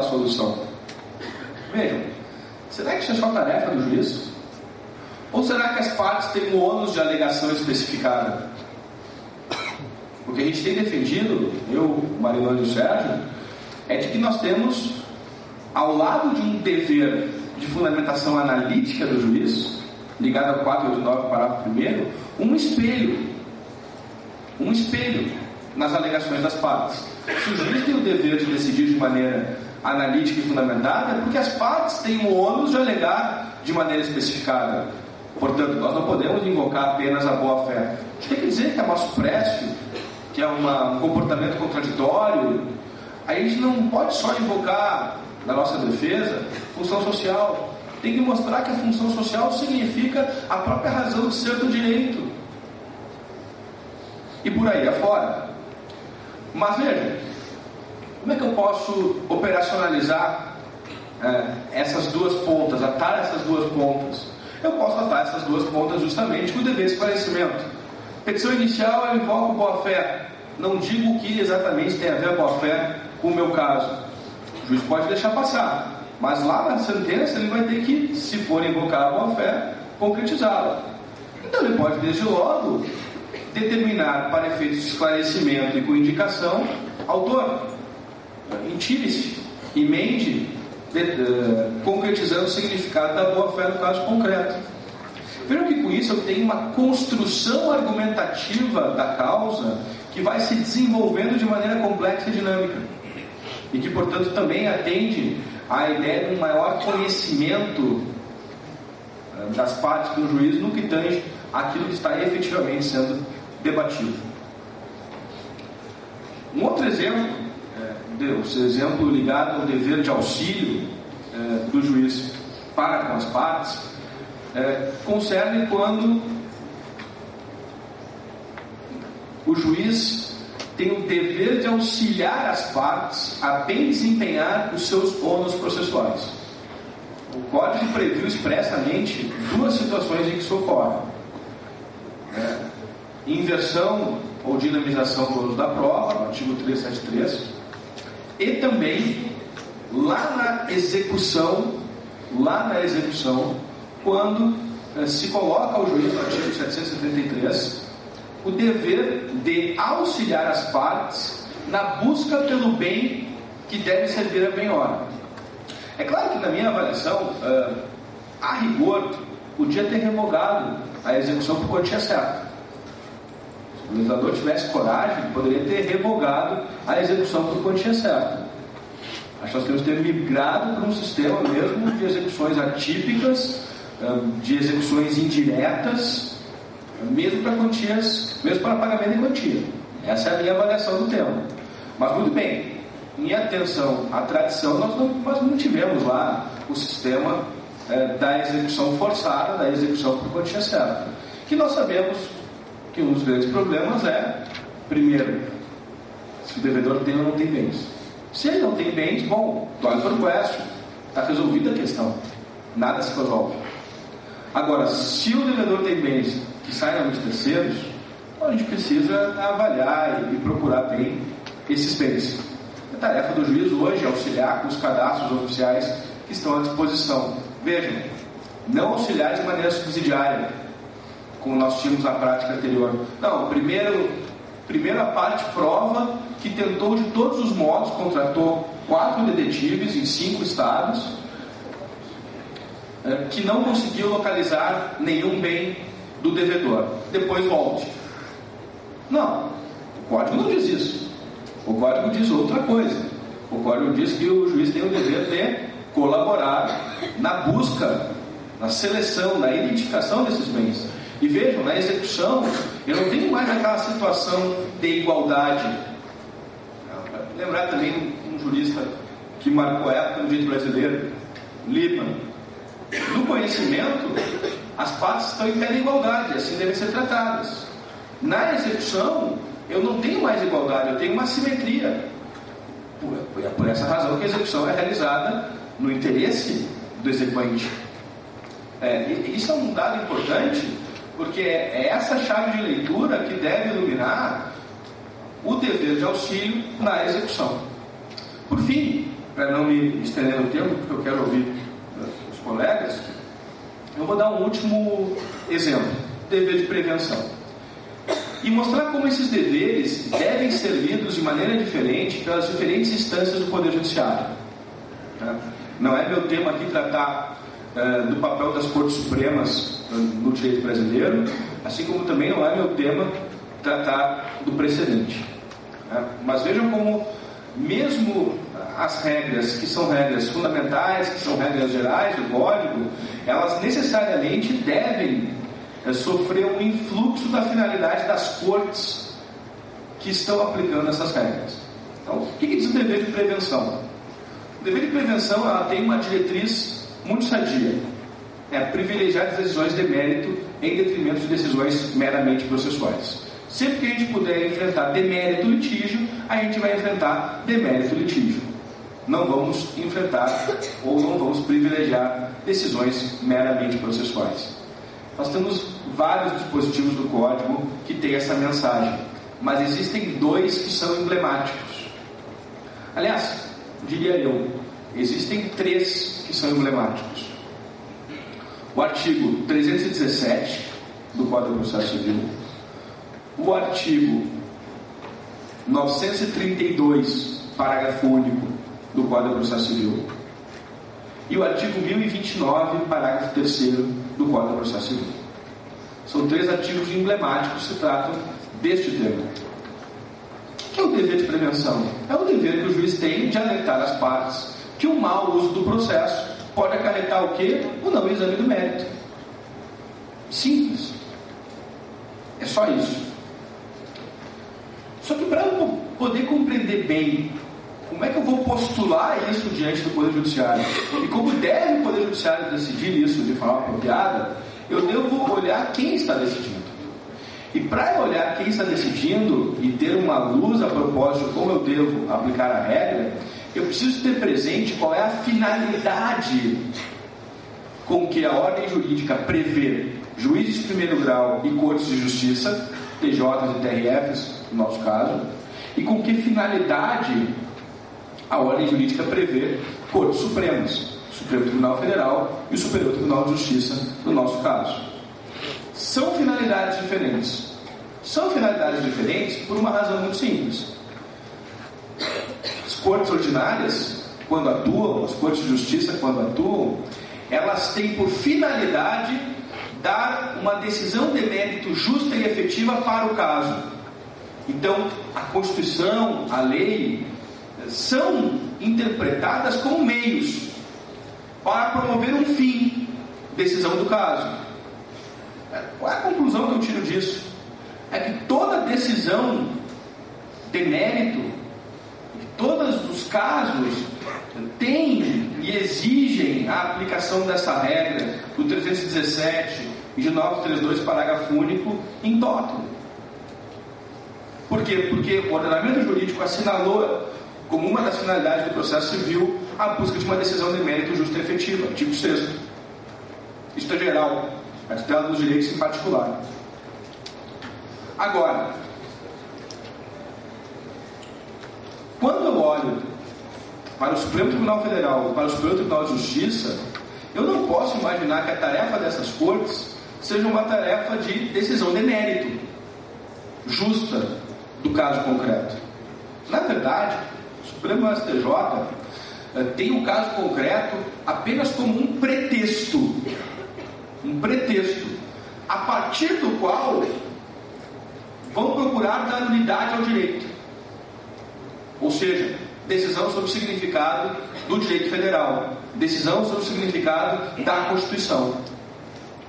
solução. Vejam, será que isso é só tarefa do juiz? Ou será que as partes têm um ônus de alegação especificada? O que a gente tem defendido, eu, o Marilão e o Sérgio, é de que nós temos, ao lado de um dever de fundamentação analítica do juiz, ligado ao 489, parágrafo 1º, um espelho nas alegações das partes. Se o juiz tem o dever de decidir de maneira analítica e fundamentada, é porque as partes têm o ônus de alegar de maneira especificada. Portanto, nós não podemos invocar apenas a boa-fé. A gente tem que dizer que é massupréscio, que é um comportamento contraditório. A gente não pode só invocar, na nossa defesa, função social. Tem que mostrar que a função social significa a própria razão de ser do direito. E por aí afora. Mas veja, como é que eu posso operacionalizar essas duas pontas, atar essas duas pontas? Eu posso atar essas duas pontas justamente com o dever de esclarecimento. Petição inicial, eu invoco boa-fé. Não digo o que exatamente tem a ver a boa-fé com o meu caso. O juiz pode deixar passar, mas lá na sentença ele vai ter que, se for invocar a boa-fé, concretizá-la. Então ele pode, desde logo, determinar para efeitos de esclarecimento e com indicação, autor, intire-se, emende, concretizando o significado da boa-fé no caso concreto. Vejam que com isso eu tenho uma construção argumentativa da causa que vai se desenvolvendo de maneira complexa e dinâmica. E que, portanto, também atende à ideia de um maior conhecimento das partes do juiz no que tange aquilo que está efetivamente sendo debatido. Um outro exemplo, esse exemplo ligado ao dever de auxílio do juiz para com as partes, concerne quando o juiz tem o dever de auxiliar as partes a bem desempenhar os seus ônus processuais. O Código previu expressamente duas situações em que isso ocorre: inversão ou dinamização do ônus da prova, no artigo 373, e também lá na execução, quando se coloca ao juiz, no artigo 773, o dever de auxiliar as partes na busca pelo bem que deve servir a penhora. É claro que na minha avaliação, a rigor, podia ter revogado a execução por quantia certa. Se o legislador tivesse coragem, poderia ter revogado a execução por quantia certa. Acho que nós temos que ter migrado para um sistema mesmo de execuções atípicas, de execuções indiretas, mesmo para quantias, mesmo para pagamento em quantia. Essa é a minha avaliação do tema. Mas muito bem, em atenção à tradição, nós não tivemos lá o sistema da execução forçada, da execução por quantia certa. Que nós sabemos que um dos grandes problemas é, primeiro, se o devedor tem ou não tem bens. Se ele não tem bens, bom, dói por question, está resolvida a questão, nada se resolve. Agora, se o devedor tem bens que saem a muitos terceiros, a gente precisa avaliar e procurar bem esses bens. A tarefa do juiz hoje é auxiliar com os cadastros oficiais que estão à disposição. Vejam, não auxiliar de maneira subsidiária, como nós tínhamos na prática anterior. Não, primeiro a parte prova que tentou de todos os modos, contratou 4 detetives em 5 estados, que não conseguiu localizar nenhum bem do devedor. Depois volte. Não, o Código não diz isso. O Código diz outra coisa. O Código diz que o juiz tem o dever de colaborar na busca, na seleção, na identificação desses bens. E vejam, na execução, eu não tenho mais aquela situação de igualdade. Lembrar também um jurista que marcou a época no direito brasileiro, Lippmann. No conhecimento, as partes estão em pé de igualdade, assim devem ser tratadas. Na execução, eu não tenho mais igualdade, eu tenho uma assimetria. É por essa razão que a execução é realizada no interesse do exequente. Isso é um dado importante, porque é essa chave de leitura que deve iluminar o dever de auxílio na execução. Por fim, para não me estender no tempo, porque eu quero ouvir os colegas, eu vou dar um último exemplo: dever de prevenção. E mostrar como esses deveres devem ser lidos de maneira diferente pelas diferentes instâncias do Poder Judiciário. Não é meu tema aqui tratar do papel das Cortes Supremas no direito brasileiro, assim como também não é meu tema tratar do precedente. Mas vejam como, mesmo as regras, que são regras fundamentais, que são regras gerais do Código, elas necessariamente devem sofrer um influxo da finalidade das cortes que estão aplicando essas regras. Então, o que diz o dever de prevenção? O dever de prevenção, ela tem uma diretriz muito sadia: é privilegiar as decisões de mérito em detrimento de decisões meramente processuais. Sempre que a gente puder enfrentar demérito litígio, a gente vai enfrentar demérito litígio. Não vamos enfrentar ou não vamos privilegiar decisões meramente processuais. Nós temos vários dispositivos do Código que têm essa mensagem, mas existem dois que são emblemáticos. Aliás, diria eu, existem três que são emblemáticos. O artigo 317 do Código de Processo Civil, o artigo 932, parágrafo único do Código de Processo Civil, e o artigo 1029, parágrafo 3º do Código de Processo Civil. São três artigos emblemáticos que tratam deste tema. O que é o dever de prevenção? É o dever que o juiz tem de alertar as partes que o mau uso do processo pode acarretar o quê? O não exame do mérito. Simples. É só isso. Só que para eu poder compreender bem como é que eu vou postular isso diante do Poder Judiciário e como deve o Poder Judiciário decidir isso de forma apropriada, eu devo olhar quem está decidindo. E para eu olhar quem está decidindo e ter uma luz a propósito de como eu devo aplicar a regra, eu preciso ter presente qual é a finalidade com que a ordem jurídica prevê juízes de primeiro grau e cortes de justiça, TJs e TRFs, no nosso caso, e com que finalidade a ordem jurídica prevê cortes supremas, o Supremo Tribunal Federal e o Superior Tribunal de Justiça, no nosso caso. São finalidades diferentes. São finalidades diferentes por uma razão muito simples. As cortes ordinárias, quando atuam, as cortes de justiça, quando atuam, elas têm por finalidade dar uma decisão de mérito justa e efetiva para o caso. Então, a Constituição, a lei, são interpretadas como meios para promover um fim, decisão do caso. Qual é a conclusão que eu tiro disso? É que toda decisão de mérito, todos os casos têm e exigem a aplicação dessa regra do 317 e de 932, parágrafo único, em toto. Por quê? Porque o ordenamento jurídico assinalou como uma das finalidades do processo civil a busca de uma decisão de mérito justa e efetiva, artigo 6º. Isso é geral, a tutela dos direitos em particular. Agora, quando eu olho para o Supremo Tribunal Federal, para o Superior Tribunal de Justiça, eu não posso imaginar que a tarefa dessas cortes seja uma tarefa de decisão de mérito justa do caso concreto. Na verdade, o Supremo STJ tem o caso concreto apenas como um pretexto, a partir do qual vão procurar dar unidade ao direito, ou seja, decisão sobre o significado do direito federal, decisão sobre o significado da Constituição.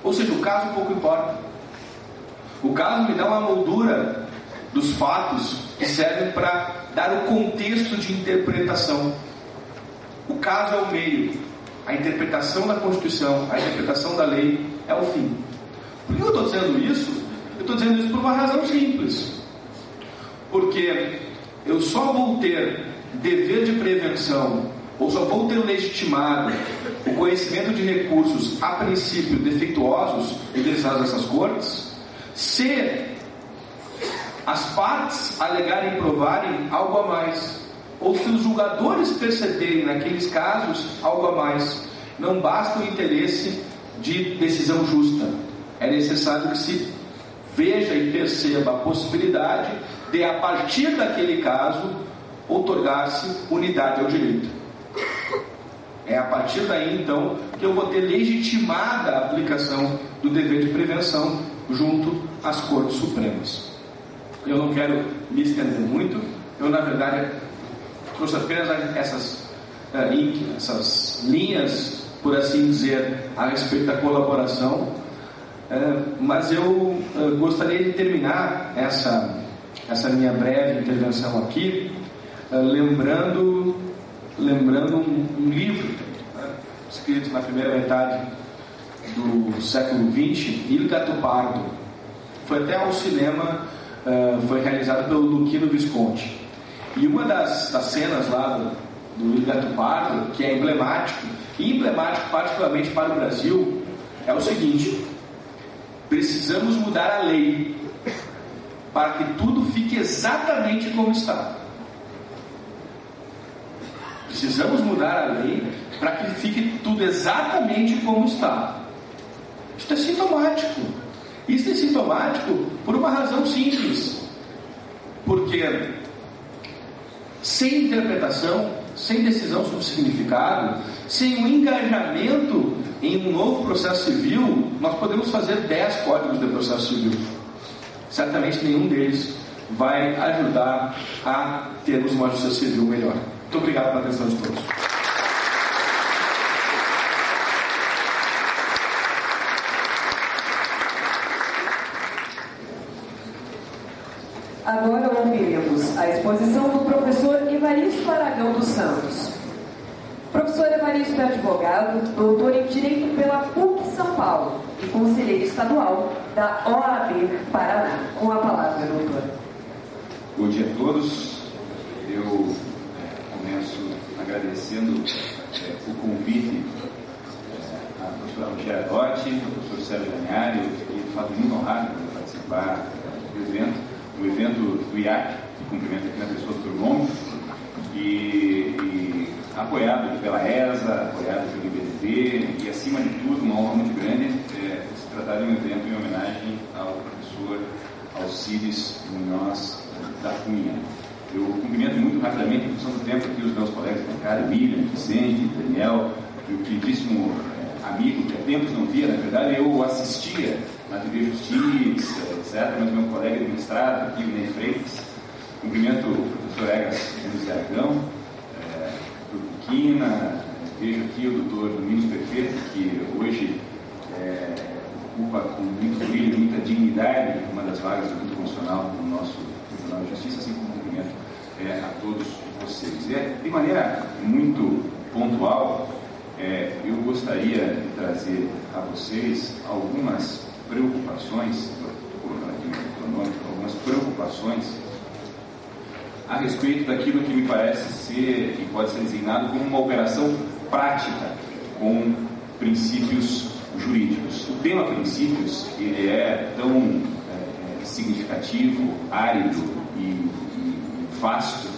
Ou seja, o caso pouco importa. O caso me dá uma moldura dos fatos que servem para dar o contexto de interpretação. O caso é o meio, a interpretação da Constituição, a interpretação da lei é o fim. Por que eu estou dizendo isso? Eu estou dizendo isso por uma razão simples. Porque eu só vou ter dever de prevenção, ou só vou ter legitimado o conhecimento de recursos a princípio defeituosos utilizados nessas cortes, se as partes alegarem e provarem algo a mais. ou se os julgadores perceberem naqueles casos algo a mais. Não basta o interesse de decisão justa. É necessário que se veja e perceba a possibilidade de, a partir daquele caso, outorgar-se unidade ao direito. É a partir daí, então, que eu vou ter legitimada a aplicação do dever de prevenção junto às Cortes Supremas. Eu não quero me estender muito. Eu, na verdade, trouxe apenas essas linhas, por assim dizer, a respeito da colaboração, mas eu gostaria de terminar essa minha breve intervenção aqui lembrando um livro escrito na primeira metade do século XX, Il Gattopardo. Foi até ao cinema, foi realizado pelo Luchino Visconti. E uma das cenas lá do Il Gattopardo, que é emblemático particularmente para o Brasil, é o seguinte: precisamos mudar a lei para que tudo fique exatamente como está. Precisamos mudar a lei para que fique tudo exatamente como está. Isso é sintomático. Isso é sintomático por uma razão simples. Porque sem interpretação, sem decisão sobre significado, sem um engajamento em um novo processo civil, nós podemos fazer 10 códigos de processo civil. Certamente nenhum deles vai ajudar a termos uma justiça civil melhor. Muito obrigado pela atenção de todos. Agora ouviremos a exposição do professor Evaristo Aragão dos Santos. Professor Evaristo é advogado, doutor em Direito pela PUC São Paulo e conselheiro estadual da OAB Paraná. Com a palavra, doutor. Bom dia a todos. Eu começo agradecendo o convite à professora Rogéria Dotti, ao professor Sérgio Daniari. Eu fiquei de fato muito honrado de participar do evento, o evento do IAC, que cumprimento aqui na pessoa do Dr. Gomes, e apoiado pela ESA, apoiado pelo IBDT, e acima de tudo, uma honra muito grande se tratar de um evento em homenagem ao professor Alcides Munhoz da Cunha. Eu cumprimento muito rapidamente, em função do tempo, aqui os meus colegas de bancada, Miriam, Vicente, Daniel, e o queridíssimo amigo que há tempos não via. Na verdade, eu assistia na TV Justiça, etc., mas meu colega de mestrado aqui, o Ney Freitas. Cumprimento o professor Egas Luiz Aragão, o Quina, vejo aqui o doutor Domingos Perfeito, que hoje ocupa com muito brilho e muita dignidade uma das vagas do Conselho Constitucional no nosso Tribunal de Justiça, assim como cumprimento a todos vocês. De maneira muito pontual, eu gostaria de trazer a vocês algumas preocupações, estou colocando aqui no cronômetro, algumas preocupações a respeito daquilo que me parece ser e pode ser designado como uma operação prática com princípios jurídicos. O tema princípios, ele é tão significativo, árido e vasto,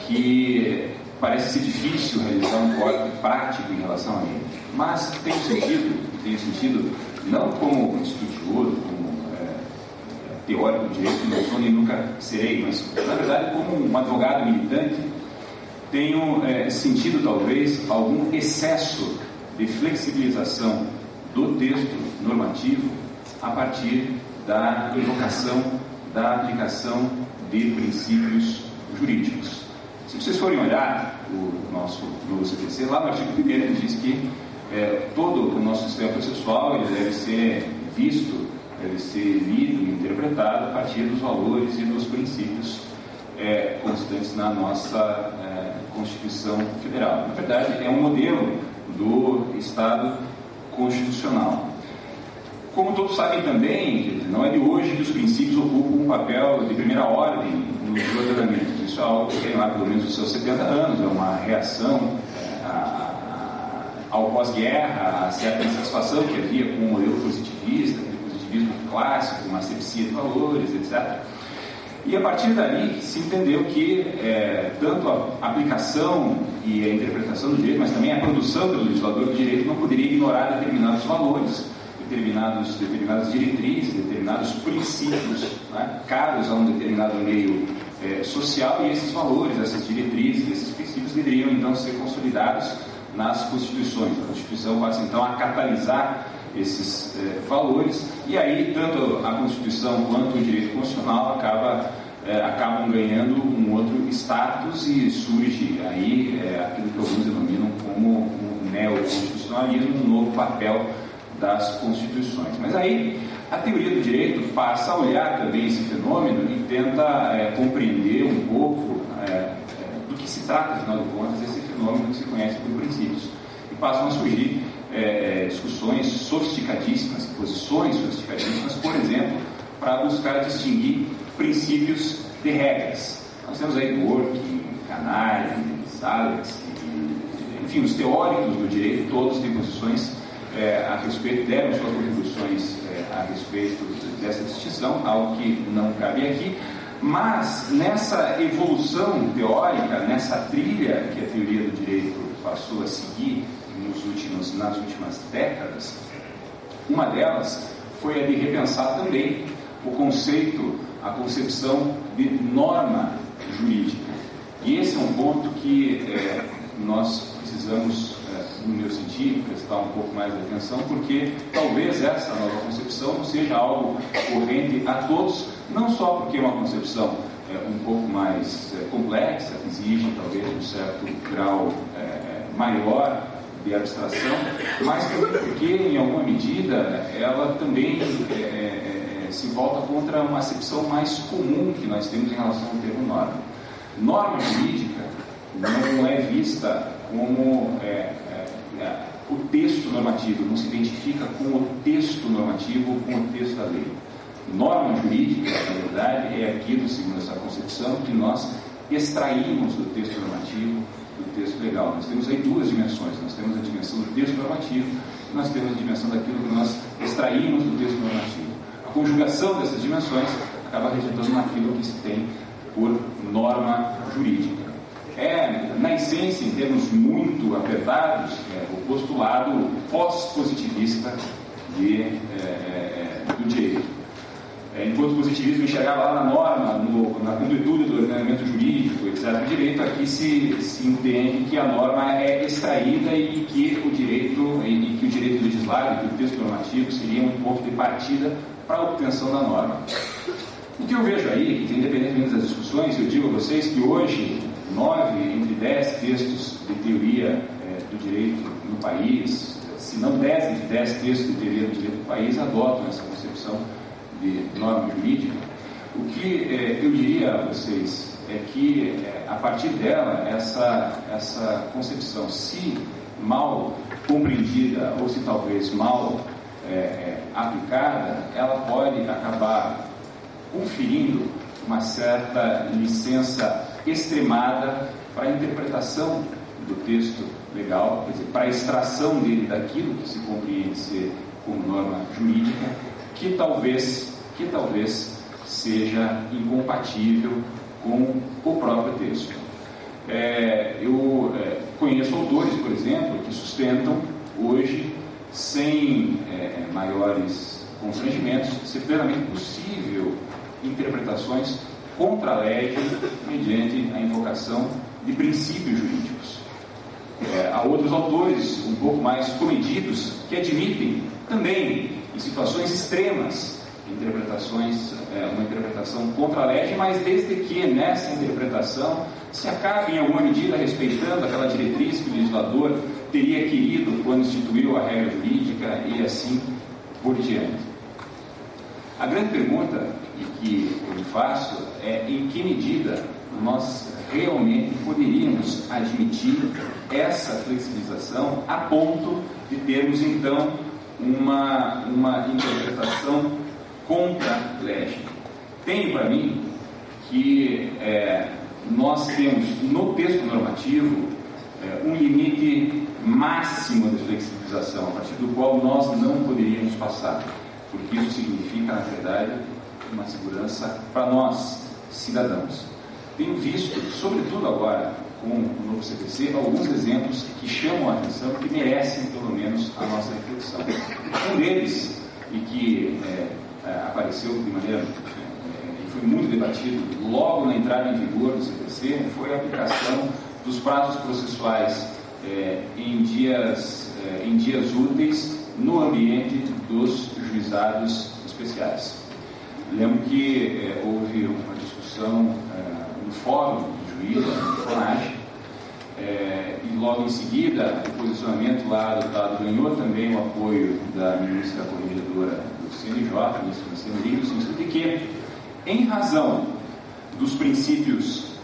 que parece ser difícil realizar um código prático em relação a ele. Mas tem sentido não como estudioso, como teórico de direito, que não sou nem nunca serei, mas na verdade como um advogado militante, tenho sentido talvez algum excesso de flexibilização do texto normativo a partir da invocação, da aplicação de princípios jurídicos. Se vocês forem olhar o nosso novo CPC, lá no artigo 1º ele diz que todo o nosso sistema processual ele deve ser visto, deve ser lido e interpretado a partir dos valores e dos princípios constantes na nossa Constituição Federal. Na verdade, é um modelo do Estado constitucional. Como todos sabem também, não é de hoje que os princípios ocupam um papel de primeira ordem nos ordenamentos. Isso é algo que tem lá pelo menos os seus 70 anos, é uma reação ao pós-guerra, a certa insatisfação que havia com o modelo positivista, aquele positivismo clássico, uma asepsia de valores, etc. E a partir dali se entendeu que tanto a aplicação e a interpretação do direito, mas também a produção pelo legislador do direito não poderia ignorar determinados valores, determinadas diretrizes, determinados princípios, né, caros a um determinado meio social, e esses valores, essas diretrizes, esses princípios deveriam então ser consolidados nas constituições. A Constituição passa então a catalisar esses valores, e aí tanto a Constituição quanto o direito constitucional acabam ganhando um outro status, e surge aí aquilo que alguns denominam como o neoconstitucionalismo, um novo papel das constituições. Mas aí a teoria do direito passa a olhar também esse fenômeno e tenta compreender um pouco do que se trata, afinal de contas, esse fenômeno que se conhece por princípios. E passam a surgir discussões sofisticadíssimas, posições sofisticadíssimas, por exemplo, para buscar distinguir princípios de regras. Nós temos aí Dworkin, Canale, Salles, enfim, os teóricos do direito, todos têm posições a respeito, deram suas contribuições a respeito dessa distinção, algo que não cabe aqui, mas nessa evolução teórica, nessa trilha que a teoria do direito passou a seguir nas últimas décadas, uma delas foi a de repensar também o conceito, a concepção de norma jurídica. E esse é um ponto que nós precisamos, no meu sentido, prestar um pouco mais de atenção, porque talvez essa nova concepção não seja algo corrente a todos, não só porque é uma concepção um pouco mais complexa, que exige talvez um certo grau maior de abstração, mas também porque, em alguma medida, ela também se volta contra uma acepção mais comum que nós temos em relação ao termo norma. Norma jurídica não é vista como o texto normativo, não se identifica com o texto normativo, com o texto da lei. Norma jurídica, na verdade, é aquilo, segundo essa concepção, que nós extraímos do texto normativo, do texto legal. Nós temos aí duas dimensões. Nós temos a dimensão do texto normativo e nós temos a dimensão daquilo que nós extraímos do texto normativo. A conjugação dessas dimensões acaba resultando naquilo que se tem por norma jurídica. Na essência, em termos muito apertados, o postulado pós-positivista do direito. Enquanto o positivismo enxergava lá na norma, na condutura do ordenamento jurídico, etc., o direito aqui se entende que a norma é extraída e que o direito legislado, que o texto normativo seria um ponto de partida para a obtenção da norma. O que eu vejo aí, que independentemente das discussões, eu digo a vocês que hoje 9 entre 10 textos de teoria do direito no país, se não 10 entre 10 textos de teoria do direito do país, adotam essa concepção de norma jurídica. O que eu diria a vocês é que, a partir dela, essa concepção, se mal compreendida ou se talvez mal aplicada, ela pode acabar conferindo uma certa licença extremada para a interpretação do texto legal, quer dizer, para a extração dele daquilo que se compreende ser como norma jurídica, que talvez seja incompatível com o próprio texto. Eu conheço autores, por exemplo, que sustentam hoje, sem maiores constrangimentos, ser plenamente possível interpretações contra a lei mediante a invocação de princípios jurídicos. Há outros autores um pouco mais comedidos que admitem também, em situações extremas, uma interpretação contra a lei, mas desde que nessa interpretação se acabe em alguma medida respeitando aquela diretriz que o legislador teria querido quando instituiu a regra jurídica e assim por diante. A grande pergunta que eu me faço é em que medida nós realmente poderíamos admitir essa flexibilização a ponto de termos então uma interpretação contra a lei. Tenho para mim que nós temos no texto normativo um limite máximo de flexibilização, a partir do qual nós não poderíamos passar, porque isso significa, na verdade, uma segurança para nós, cidadãos. Tenho visto, sobretudo agora, com o novo CPC, alguns exemplos que chamam a atenção, que merecem, pelo menos, a nossa reflexão. Um deles, e que apareceu de maneira, e foi muito debatido logo na entrada em vigor do CPC, foi a aplicação dos prazos processuais em dias úteis no ambiente dos juizados especiais. Lembro que houve uma discussão no Fórum de Juízes, no FONAGE, e logo em seguida o posicionamento lá adotado ganhou também o apoio da ministra corregedora do CNJ, a ministra Marcelo Henrique, no sentido de que, em razão dos princípios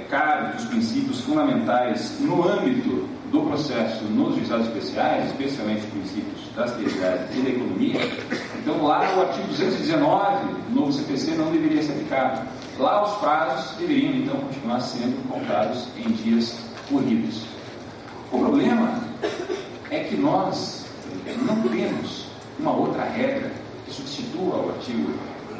caros, dos princípios fundamentais no âmbito do processo nos juizados especiais, especialmente os princípios da seriedade e da economia, então lá o artigo 219 do novo CPC não deveria ser aplicado. Lá os prazos deveriam então continuar sendo contados em dias corridos. O problema é que nós não temos uma outra regra que substitua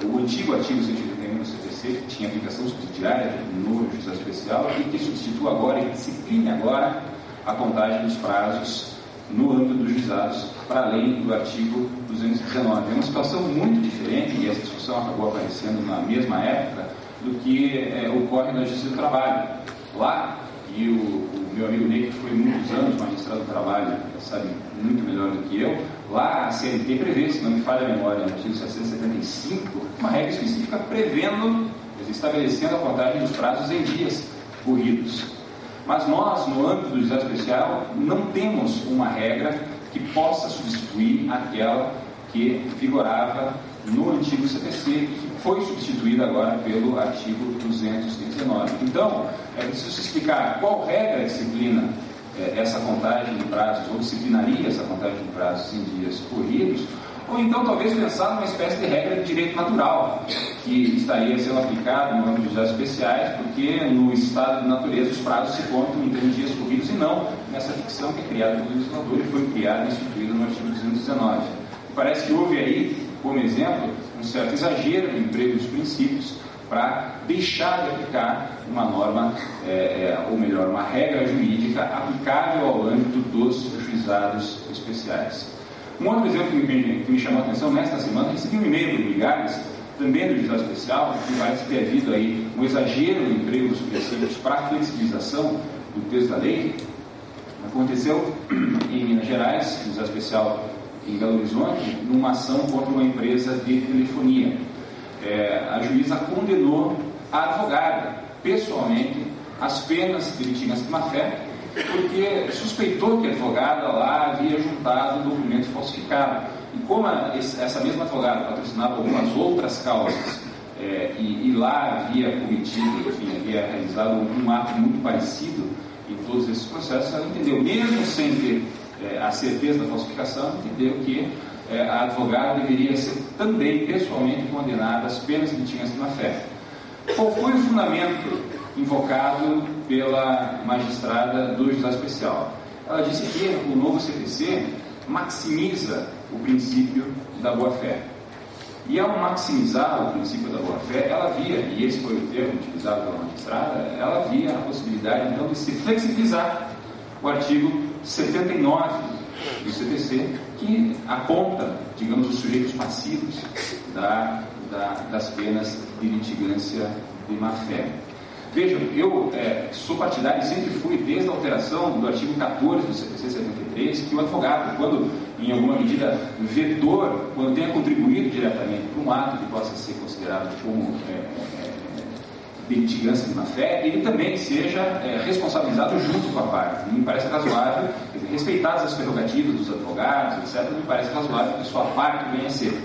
o antigo artigo 181 do CPC, que tinha aplicação subsidiária no juizado especial, e que substitua agora e discipline agora a contagem dos prazos no âmbito dos juizados, para além do artigo 219. É uma situação muito diferente, e essa discussão acabou aparecendo na mesma época, do que ocorre na Justiça do Trabalho. Lá, e o meu amigo Ney, que foi muitos anos magistrado do trabalho, sabe muito melhor do que eu, lá a CLT prevê, se não me falha a memória, no artigo 775, uma regra específica prevendo, estabelecendo a contagem dos prazos em dias corridos. Mas nós, no âmbito do juizado especial, não temos uma regra que possa substituir aquela que vigorava no antigo CPC, que foi substituída agora pelo artigo 219. Então, é preciso explicar qual regra disciplina essa contagem de prazos, ou disciplinaria essa contagem de prazos em dias corridos, ou então talvez pensar numa espécie de regra de direito natural, que estaria sendo aplicado no âmbito dos juizados especiais, porque no estado de natureza os prazos se contam em termos de dias corridos e não nessa ficção que é criada pelo legislador e foi criada e instituída no artigo 219. Parece que houve aí, como exemplo, um certo exagero no emprego dos princípios para deixar de aplicar uma norma, ou melhor, uma regra jurídica aplicável ao âmbito dos juizados especiais. Um outro exemplo que me chamou a atenção nesta semana, recebi um e-mail do Migalhas, também do juizado especial, que parece ter havido aí um exagero no emprego dos princípios para a flexibilização do texto da lei. Aconteceu em Minas Gerais, no juizado especial em Belo Horizonte, numa ação contra uma empresa de telefonia. A juíza condenou a advogada, pessoalmente, às penas de litigância de má-fé, porque suspeitou que a advogada lá havia juntado um documento falsificado. E como essa mesma advogada patrocinava algumas outras causas, e lá havia cometido, enfim, havia realizado um ato muito parecido em todos esses processos, ela entendeu, mesmo sem ter a certeza da falsificação, entendeu que a advogada deveria ser também pessoalmente condenada às penas de litigância de má-fé. Qual foi o fundamento invocado pela magistrada do juizado especial? Ela disse que o novo CPC maximiza o princípio da boa-fé. E ao maximizar o princípio da boa-fé, ela via, e esse foi o termo utilizado pela magistrada, ela via a possibilidade então de se flexibilizar o artigo 79 do CPC, que aponta, digamos, os sujeitos passivos das penas de litigância de má-fé. Vejam, eu sou partidário e sempre fui, desde a alteração do artigo 14 do CPC 73, que o advogado, quando, em alguma medida, vetor, quando tenha contribuído diretamente para um ato que possa ser considerado como de litigância de má-fé, ele também seja responsabilizado junto com a parte. Não me parece razoável, respeitadas as prerrogativas dos advogados, etc., não me parece razoável que sua parte venha a ser.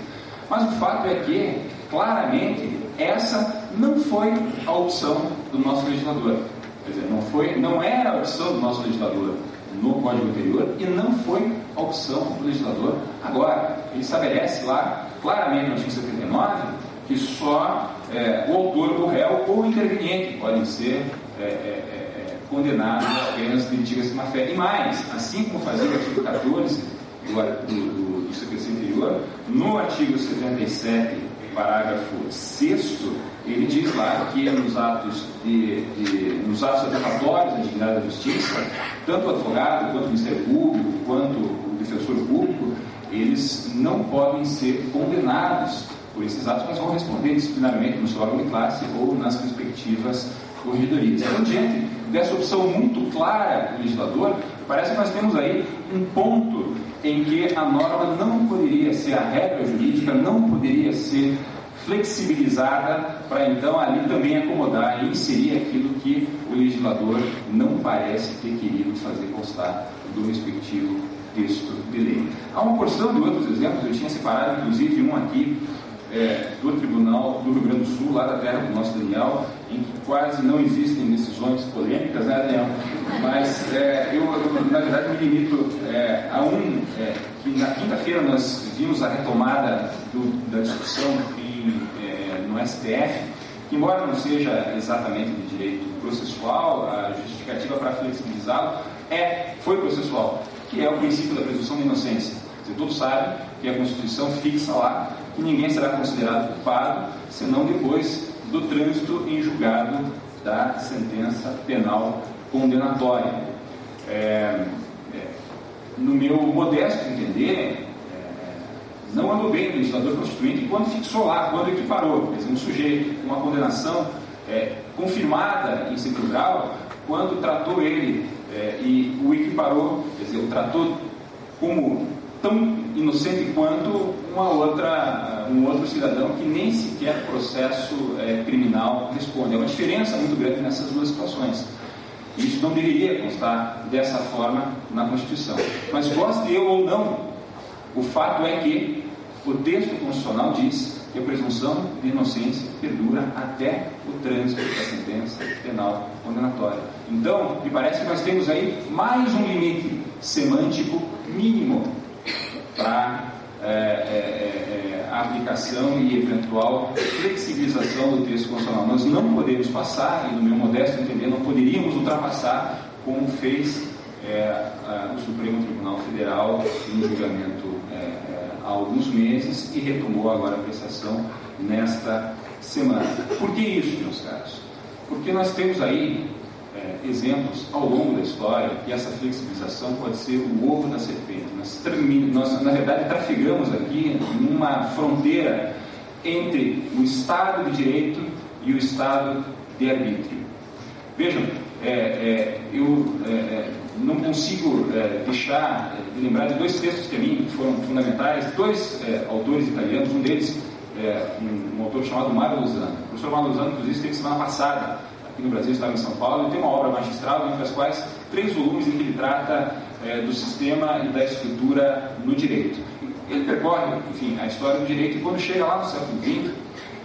Mas o fato é que, claramente, essa não foi a opção do nosso legislador. Quer dizer, não era a opção do nosso legislador no Código anterior e não foi a opção do legislador agora. Ele estabelece lá, claramente no artigo 79, que só o autor do réu ou o interveniente podem ser condenados apenas de litigância de má-fé. E mais, assim como fazia o artigo 14 do CPC anterior, no artigo 77, parágrafo 6º, ele diz lá que nos atos atentatórios à dignidade da justiça, tanto o advogado, quanto o Ministério Público, quanto o defensor público, eles não podem ser condenados por esses atos, mas vão responder disciplinarmente no seu órgão de classe ou nas respectivas corregedorias. Então, diante dessa opção muito clara do legislador, parece que nós temos aí um ponto em que a norma não poderia ser, a regra jurídica não poderia ser flexibilizada para então ali também acomodar e inserir aquilo que o legislador não parece ter querido fazer constar do respectivo texto de lei. Há uma porção de outros exemplos, eu tinha separado inclusive um aqui do Tribunal do Rio Grande do Sul, lá da terra do nosso Daniel, em que quase não existem decisões polêmicas, né, Daniel? Mas eu, na verdade, me limito a que na quinta-feira nós vimos a retomada da discussão no STF, que embora não seja exatamente de direito processual, a justificativa para flexibilizá-lo foi processual, que é o princípio da presunção de inocência. Todos sabem que a Constituição fixa lá que ninguém será considerado culpado senão depois do trânsito em julgado da sentença penal condenatória. No meu modesto entender, não andou bem o legislador constituinte quando fixou lá, quando equiparou, quer dizer, um sujeito com uma condenação confirmada em segundo grau, quando tratou ele e o equiparou, quer dizer, o tratou como tão inocente quanto um outro cidadão que nem sequer processo criminal responde. É uma diferença muito grande nessas duas situações. Isso não deveria constar dessa forma na Constituição. Mas goste eu ou não, o fato é que o texto constitucional diz que a presunção de inocência perdura até o trânsito da sentença penal condenatória. Então, me parece que nós temos aí mais um limite semântico mínimo para a aplicação e eventual flexibilização do texto constitucional. Nós não podemos passar, e no meu modesto entender, não poderíamos ultrapassar como fez o Supremo Tribunal Federal no julgamento há alguns meses e retomou agora a apreciação nesta semana. Por que isso, meus caros? Porque nós temos aí exemplos ao longo da história que essa flexibilização pode ser o ovo da serpente. Nós na verdade, trafegamos aqui numa fronteira entre o Estado de Direito e o Estado de Arbítrio. Vejam, eu não consigo deixar de lembrar de dois textos que a mim foram fundamentais, dois autores italianos, um deles um autor chamado Mario Lozano. O professor Mario Lozano, inclusive, esteve semana passada aqui no Brasil, estava em São Paulo, e tem uma obra magistral, entre as quais 3 volumes em que ele trata do sistema e da estrutura no direito. Ele percorre, enfim, a história do direito, e quando chega lá no século XX,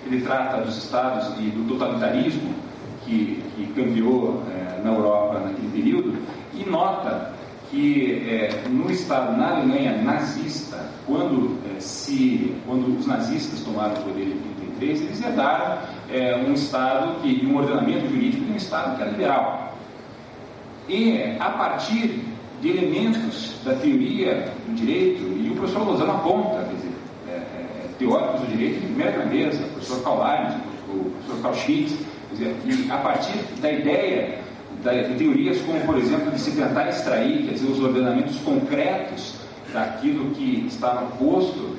ele trata dos estados e do totalitarismo que campeou na Europa naquele período, e nota que no estado, na Alemanha nazista, quando os nazistas tomaram o poder em 1933, eles herdaram um estado e um ordenamento jurídico de um estado que era liberal. E a partir de elementos da teoria do direito, e o professor Lozano aponta, quer dizer, teóricos do direito de primeira grandeza, o professor Karl Leibniz, o professor Carl Schmitt, quer dizer, e a partir da ideia de teorias como, por exemplo, de se tentar extrair, quer dizer, os ordenamentos concretos daquilo que estava posto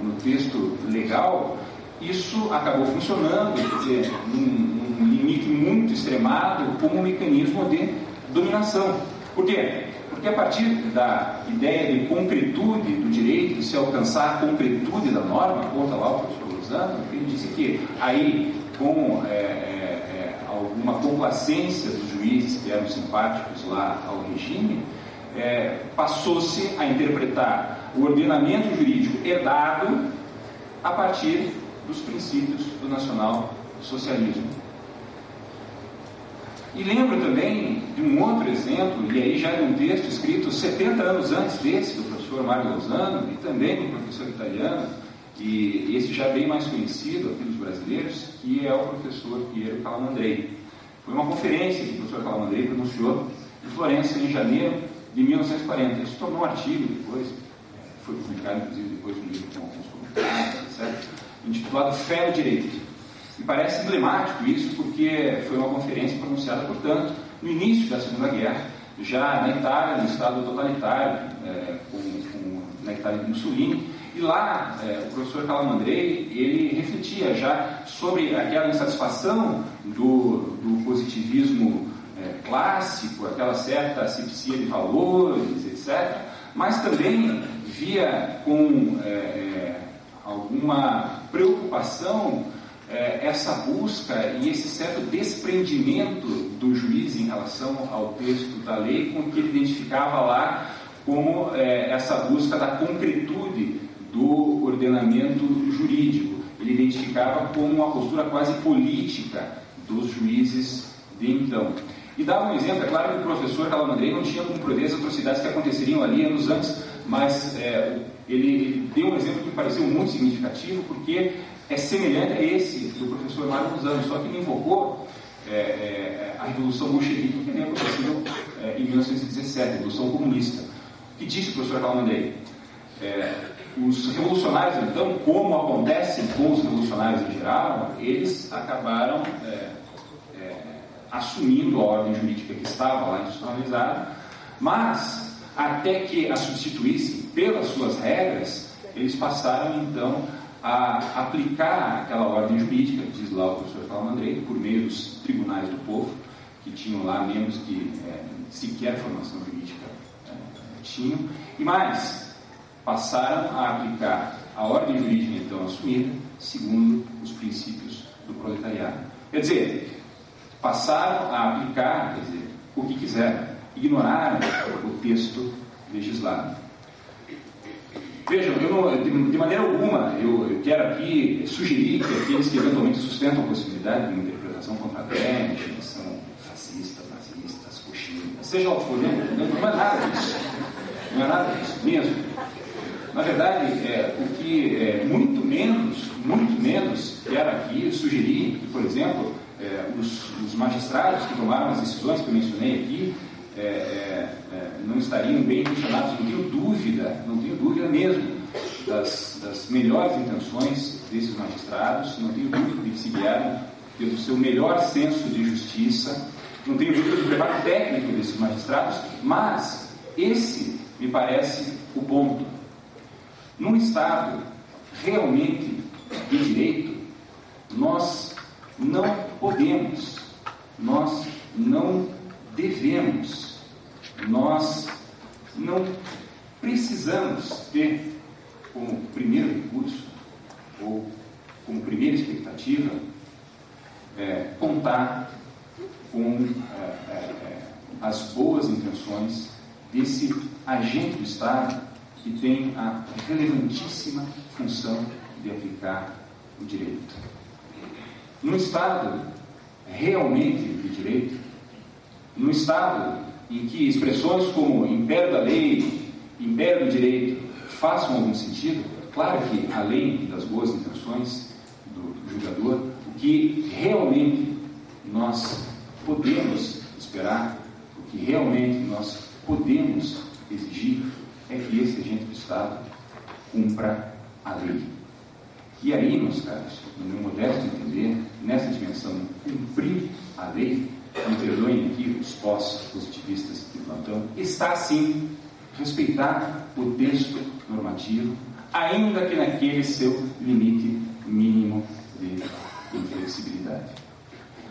no texto legal, isso acabou funcionando, quer dizer, num limite muito extremado, como um mecanismo de dominação. Por quê? Porque a partir da ideia de concretude do direito, de se alcançar a concretude da norma, conta lá o professor Lozano, ele disse que aí, com alguma complacência dos juízes que eram simpáticos lá ao regime, passou-se a interpretar o ordenamento jurídico herdado a partir dos princípios do nacional-socialismo. E lembro também de um outro exemplo, e aí já é um texto escrito 70 anos antes desse, do professor Mario Lozano, e também do professor italiano, e esse já bem mais conhecido aqui dos brasileiros, que é o professor Piero Calamandrei. Foi uma conferência que o professor Calamandrei pronunciou em Florença em janeiro de 1940. Isso tornou um artigo depois foi publicado, inclusive, depois um livro com alguns comentários, etc., intitulado Fé no Direito. E parece emblemático isso, porque foi uma conferência pronunciada, portanto, no início da Segunda Guerra, já na Itália, no estado totalitário, na Itália de Mussolini, e lá o professor Calamandrei, ele refletia já sobre aquela insatisfação do positivismo clássico, aquela certa asepsia de valores, etc., mas também via com alguma preocupação essa busca e esse certo desprendimento do juiz em relação ao texto da lei, com que ele identificava lá como essa busca da concretude do ordenamento jurídico. Ele identificava como uma postura quase política dos juízes de então. E dava um exemplo, é claro que o professor Calamandrei não tinha como prever as atrocidades que aconteceriam ali anos antes, mas ele deu um exemplo que me pareceu muito significativo, porque é semelhante a esse do professor Mário Luzano, só que ele invocou a Revolução Bolchevique, que nem aconteceu em 1917, a Revolução Comunista. O que disse o professor Calamandrei? Os revolucionários, então, como acontece com os revolucionários em geral, eles acabaram assumindo a ordem jurídica que estava lá institucionalizada, mas até que a substituíssem pelas suas regras, eles passaram então a aplicar aquela ordem jurídica, diz lá o professor Calamandrei, por meio dos tribunais do povo, que tinham lá membros que sequer formação jurídica tinham, e mais, passaram a aplicar a ordem jurídica então assumida segundo os princípios do proletariado. Quer dizer, passaram a aplicar, o que quiseram, ignoraram o texto legislado. Vejam, de maneira alguma, eu quero aqui sugerir que aqueles que eventualmente sustentam a possibilidade de uma interpretação contraditória, que são fascistas, nazistas, coxinhas, seja o que for, não é nada disso. Não é nada disso mesmo. Na verdade, o que muito menos quero aqui sugerir que, por exemplo, os magistrados que tomaram as decisões que eu mencionei aqui não estariam bem intencionados, não tenho dúvida mesmo das melhores intenções desses magistrados, não tenho dúvida de que se guiaram pelo seu melhor senso de justiça, não tenho dúvida do preparo técnico desses magistrados, mas esse me parece o ponto. Num Estado realmente de direito, nós não podemos, nós não devemos, nós não precisamos ter como primeiro recurso ou como primeira expectativa contar com as boas intenções desse agente do Estado que tem a relevantíssima função de aplicar o direito. Num Estado realmente de direito, num Estado em que expressões como império da lei, império do direito façam algum sentido, claro que, além das boas intenções do julgador, o que realmente nós podemos esperar, o que realmente nós podemos exigir, é que esse agente do Estado cumpra a lei. E aí, meus caros, no meu modesto entender, nessa dimensão, cumprir a lei, me perdoem aqui os pós-positivistas de plantão, está sim respeitar o texto normativo, ainda que naquele seu limite mínimo de inflexibilidade.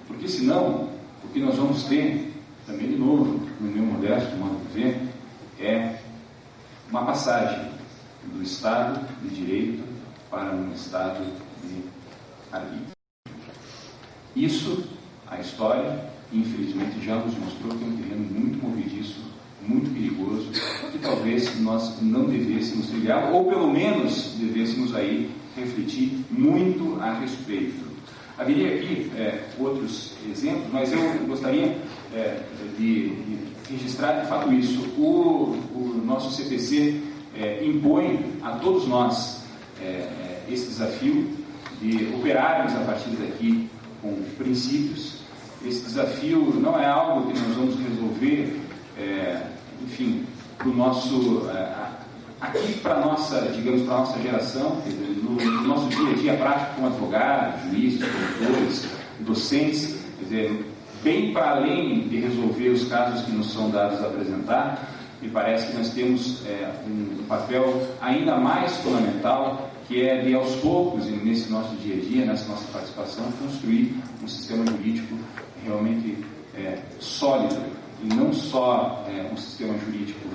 Porque senão, o que nós vamos ter, também de novo, no meu modesto modo de ver, é uma passagem do Estado de Direito para um Estado de arbítrio. Isso, a história, infelizmente, já nos mostrou que é um terreno muito movediço, muito perigoso, que talvez nós não devêssemos trilhar, ou pelo menos devêssemos aí refletir muito a respeito. Haveria aqui outros exemplos, mas eu gostaria de registrar de fato isso. O nosso CPC impõe a todos nós esse desafio de operarmos a partir daqui com princípios. Esse desafio não é algo que nós vamos resolver, enfim, para o nosso aqui para nossa, digamos, para nossa geração, quer dizer, no nosso dia a dia prático como advogados, juízes, promotores, docentes, quer dizer, bem para além de resolver os casos que nos são dados a apresentar, me parece que nós temos um papel ainda mais fundamental, que é de aos poucos, nesse nosso dia a dia, nessa nossa participação, construir um sistema jurídico realmente sólido, e não só um sistema jurídico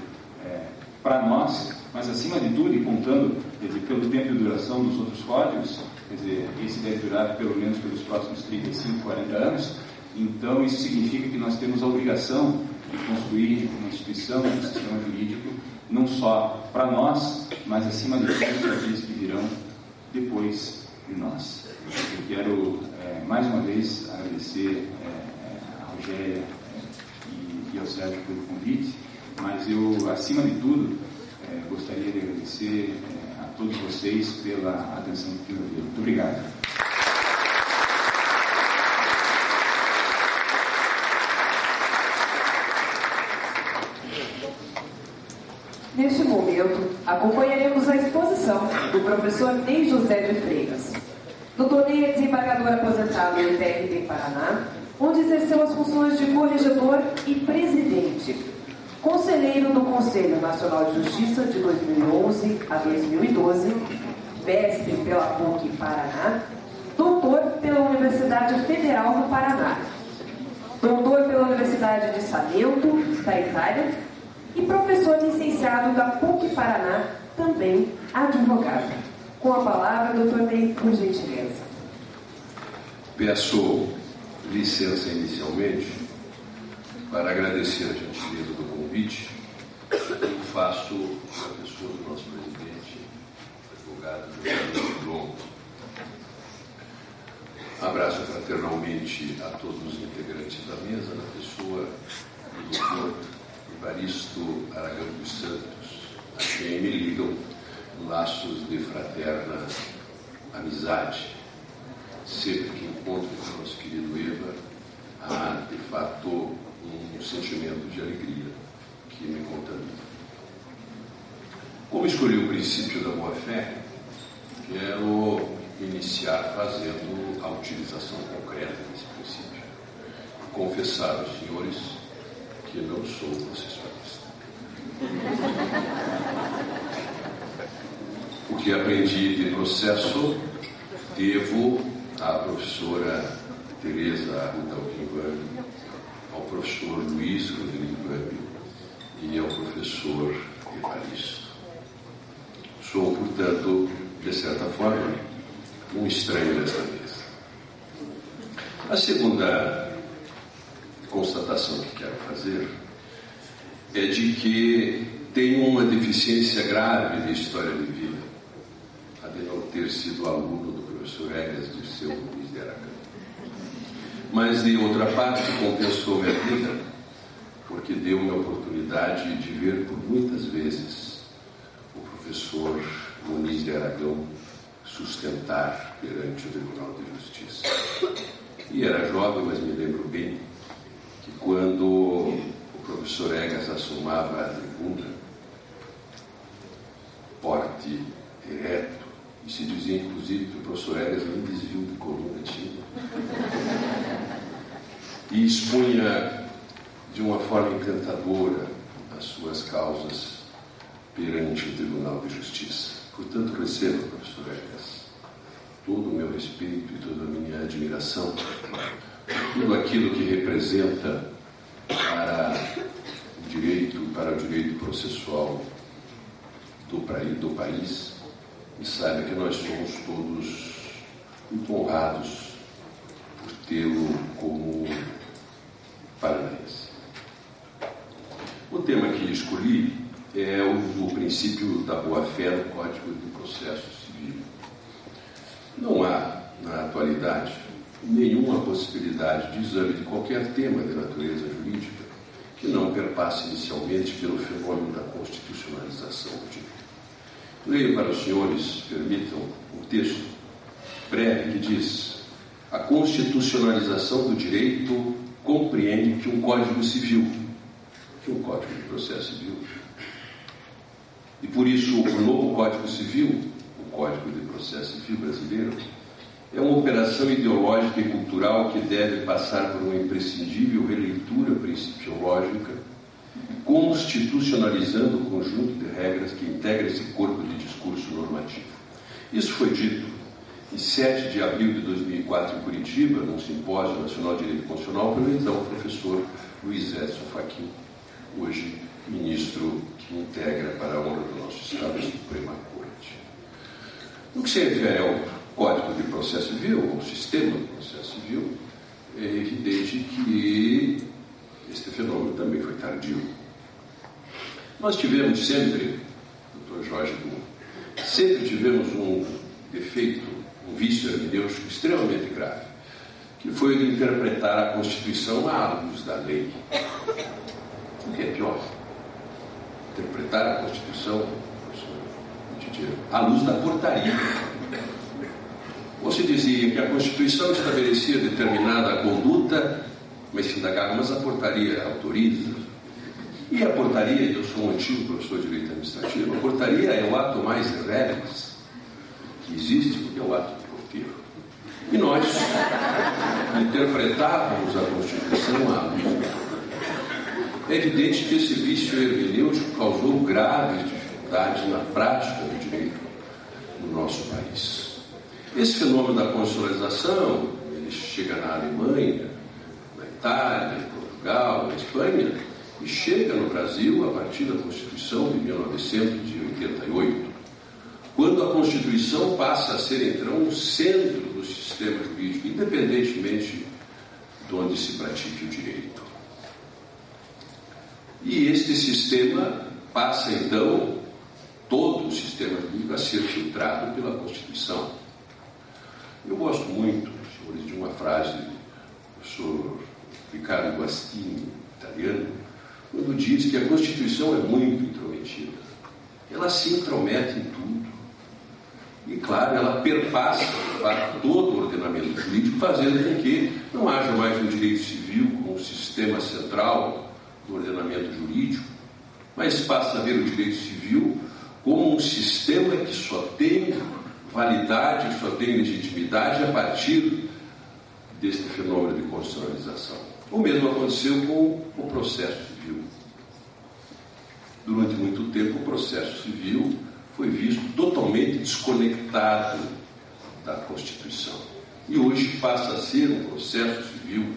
para nós, mas acima de tudo, e contando, quer dizer, pelo tempo de duração dos outros códigos, quer dizer, esse deve durar pelo menos pelos próximos 35, 40 anos, então isso significa que nós temos a obrigação de construir uma instituição, um sistema jurídico, não só para nós, mas acima de tudo para aqueles que virão depois de nós. Eu quero mais uma vez agradecer a Rogéria e ao Sérgio pelo convite, mas eu, acima de tudo, gostaria de agradecer a todos vocês pela atenção que me deram. Muito obrigado. Neste momento, acompanharemos a exposição do professor Ney José de Freitas. Doutor Ney é desembargador aposentado no TRT Paraná, onde exerceu as funções de corregedor e presidente. Conselheiro do Conselho Nacional de Justiça de 2011 a 2012, mestre pela PUC Paraná, doutor pela Universidade Federal do Paraná, doutor pela Universidade de Salento, da Itália, e professor licenciado da PUC Paraná, também advogado. Com a palavra, doutor Ney, por gentileza. Peço licença inicialmente para agradecer a gentileza do convite que faço à pessoa do nosso presidente, advogado José Longo. Abraço fraternalmente a todos os integrantes da mesa, na pessoa do doutor Evaristo Aragão dos Santos, a quem me ligam laços de fraterna amizade. Sempre que encontro com o nosso querido Eva, há de fato um sentimento de alegria que me contamina. Como escolhi o princípio da boa-fé, quero iniciar fazendo a utilização concreta desse princípio. Confessar aos senhores que não sou processualista. O que aprendi de processo devo à professora Teresa Arruda Alquim, ao professor Luiz Rodrigo Bambi e ao professor Evaristo. Sou, portanto, de certa forma, um estranho desta mesa. A segunda constatação que quero fazer é de que tenho uma deficiência grave de história de vida, a de não ter sido aluno do professor Egas Dirceu Luiz de Aragão. Mas, de outra parte, compensou minha vida, porque deu-me a oportunidade de ver por muitas vezes o professor Muniz de Aragão sustentar perante o Tribunal de Justiça. E era jovem, mas me lembro bem que quando o professor Egas assomava a tribuna, porte ereto, e se dizia inclusive que o professor Egas nem desvio de coluna tinha, e expunha de uma forma encantadora as suas causas perante o Tribunal de Justiça. Portanto, receba, professor Egas, todo o meu respeito e toda a minha admiração, tudo aquilo que representa para o direito processual do país, e saiba que nós somos todos muito honrados por tê-lo como paranaense. O tema que escolhi é o do princípio da boa-fé no Código de Processo Civil. Não há, na atualidade, nenhuma possibilidade de exame de qualquer tema de natureza jurídica que não perpasse inicialmente pelo fenômeno da constitucionalização do direito. Leio para os senhores, permitam, um texto breve que diz: a constitucionalização do direito compreende que um Código Civil, que um Código de Processo Civil, E por isso o novo Código Civil, o Código de Processo Civil brasileiro, é uma operação ideológica e cultural que deve passar por uma imprescindível releitura principiológica, constitucionalizando o conjunto de regras que integra esse corpo de discurso normativo. Isso foi dito em 7 de abril de 2004 em Curitiba, num simpósio nacional de direito constitucional, pelo então professor Luiz Edson Fachin, hoje ministro que integra para a honra do nosso Estado a Suprema Corte. No que se refere ao Código de Processo Civil, ao sistema de processo civil, é evidente que este fenômeno também foi tardio. Nós tivemos sempre, Dr. Jorge Goulart, sempre tivemos um defeito, um vício hermenêutico extremamente grave, que foi o de interpretar a Constituição à luz da lei. O que é pior? Interpretar a Constituição, professor, à luz da portaria. Ou se dizia que a Constituição estabelecia determinada conduta, mas se indagava, mas a portaria autoriza. E a portaria, eu sou um antigo professor de direito administrativo, a portaria é o ato mais reles que existe, porque é o ato de porteiro. E nós interpretávamos a Constituição à luz da portaria. É evidente que esse vício hermenêutico causou graves dificuldades na prática do direito no nosso país. Esse fenômeno da constitucionalização, ele chega na Alemanha, na Itália, em Portugal, na Espanha, e chega no Brasil a partir da Constituição de 1988, quando a Constituição passa a ser, então, um centro do sistema jurídico, independentemente de onde se pratique o direito. E este sistema passa, então, todo o sistema jurídico a ser filtrado pela Constituição. Eu gosto muito, senhores, de uma frase do professor Riccardo Guastini, italiano, quando diz que a Constituição é muito intrometida. Ela se intromete em tudo. E, claro, ela perpassa todo o ordenamento jurídico, fazendo com que não haja mais um direito civil como um sistema central do ordenamento jurídico, mas passa a ver o direito civil como um sistema que só tem validade, só tem legitimidade a partir deste fenômeno de constitucionalização. O mesmo aconteceu com o processo civil. Durante muito tempo, o processo civil foi visto totalmente desconectado da Constituição. E hoje passa a ser um processo civil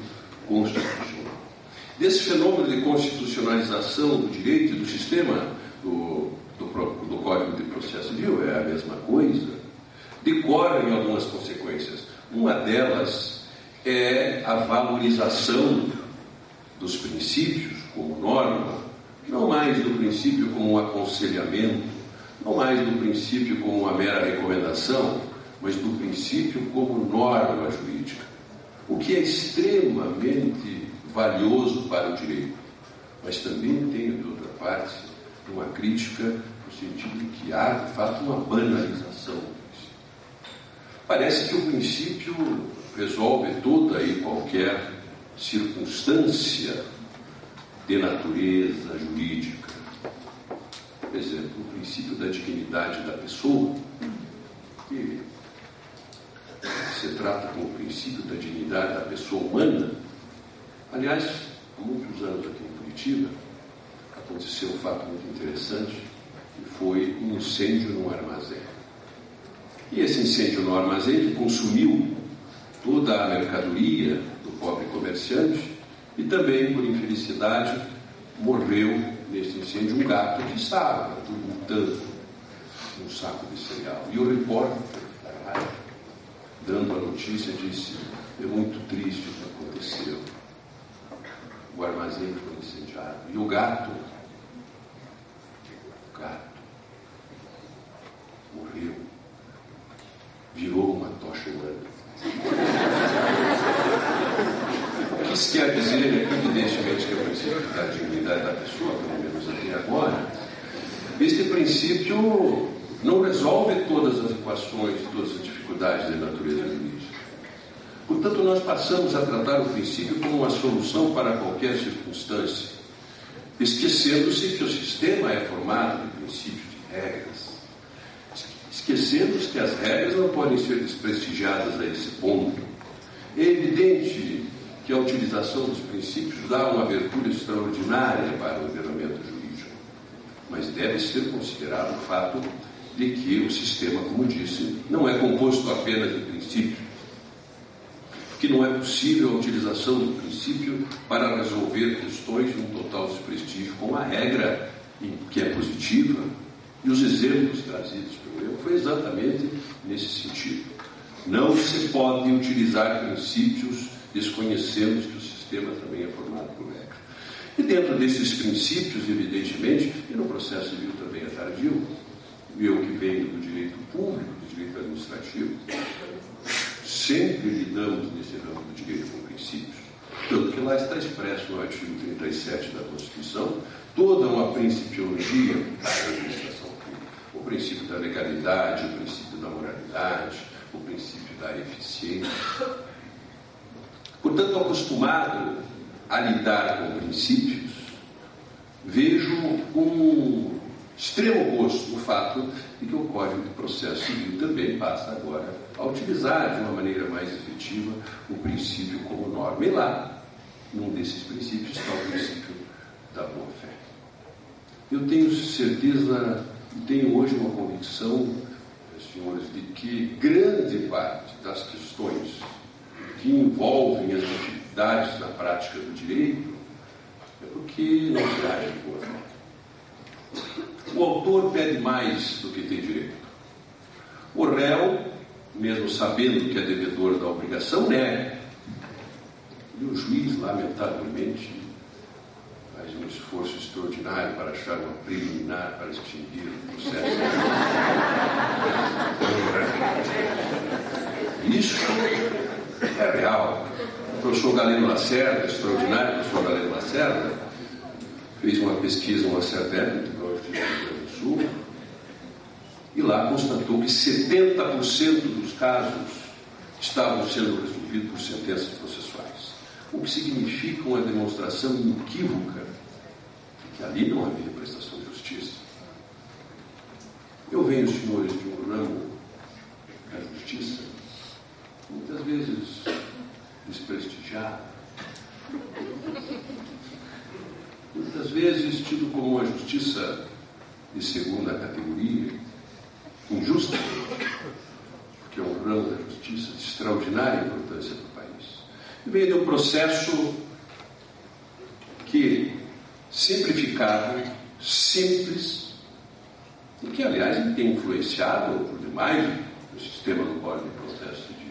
constitucional. Desse fenômeno de constitucionalização do direito e do sistema do Código de Processo Civil, é a mesma coisa, decorrem algumas consequências. Uma delas é a valorização dos princípios como norma, não mais do princípio como um aconselhamento, não mais do princípio como uma mera recomendação, mas do princípio como norma jurídica, o que é extremamente valioso para o direito, mas também tem, de outra parte, uma crítica no sentido de que há, de fato, uma banalização. Parece que o princípio resolve toda e qualquer circunstância de natureza jurídica. Por exemplo, o princípio da dignidade da pessoa, que se trata como o princípio da dignidade da pessoa humana. Aliás, há muitos anos aqui em Curitiba, aconteceu um fato muito interessante, que foi um incêndio num armazém. E esse incêndio no armazém consumiu toda a mercadoria do pobre comerciante e também, por infelicidade, morreu nesse incêndio um gato que estava dormitando num saco de cereal. E o repórter da rádio, dando a notícia, disse: é muito triste o que aconteceu. O armazém foi incendiado. E o gato morreu. Virou uma tocha humana. O que isso quer dizer é que, evidentemente, que é o princípio da dignidade da pessoa, pelo menos até agora, este princípio não resolve todas as equações, todas as dificuldades da natureza jurídica. Portanto, nós passamos a tratar o princípio como uma solução para qualquer circunstância, esquecendo-se que o sistema é formado de princípios regras, esquecemos que as regras não podem ser desprestigiadas a esse ponto. É evidente que a utilização dos princípios dá uma abertura extraordinária para o ordenamento jurídico, mas deve ser considerado o fato de que o sistema, como disse, não é composto apenas de princípios, que não é possível a utilização do princípio para resolver questões de um total desprestígio, como a regra que é positiva, e os exemplos trazidos pelo eu foi exatamente nesse sentido. Não se pode utilizar princípios desconhecendo que o sistema também é formado por regras. E dentro desses princípios, evidentemente, e no processo civil também é tardio, eu que venho do direito público, do direito administrativo, sempre lidamos nesse ramo do direito com princípios. Tanto que lá está expresso no artigo 37 da Constituição toda uma principiologia da administração pública. O princípio da legalidade, o princípio da moralidade, o princípio da eficiência. Portanto, acostumado a lidar com princípios, vejo com extremo gosto o fato de que o Código de Processo Civil também passa agora a utilizar de uma maneira mais efetiva o princípio como norma. E lá, num desses princípios, está o princípio da boa-fé. Eu tenho certeza e tenho hoje uma convicção, senhores, de que grande parte das questões que envolvem as dificuldades na prática do direito é porque não se age de boa fé. O autor pede mais do que tem direito. O réu, mesmo sabendo que é devedor da obrigação, nega. E o juiz, lamentavelmente, faz um esforço extraordinário para achar uma preliminar para extinguir o processo. Isso é real. O professor Galeno Lacerda, extraordinário professor Galeno Lacerda, fez uma pesquisa uma certa época no Rio Grande do Sul e lá constatou que 70% dos casos estavam sendo resolvidos por sentenças processuais, o que significa uma demonstração inequívoca de que ali não havia prestação de justiça. Eu venho, senhores, de um ramo da justiça muitas vezes desprestigiado, muitas vezes tido como uma justiça de segunda categoria, injusta, porque é um ramo da justiça de extraordinária importância para o país. E veio de um processo que simplificado, simples, e que, aliás, tem influenciado por demais o sistema do Código de Processo Civil.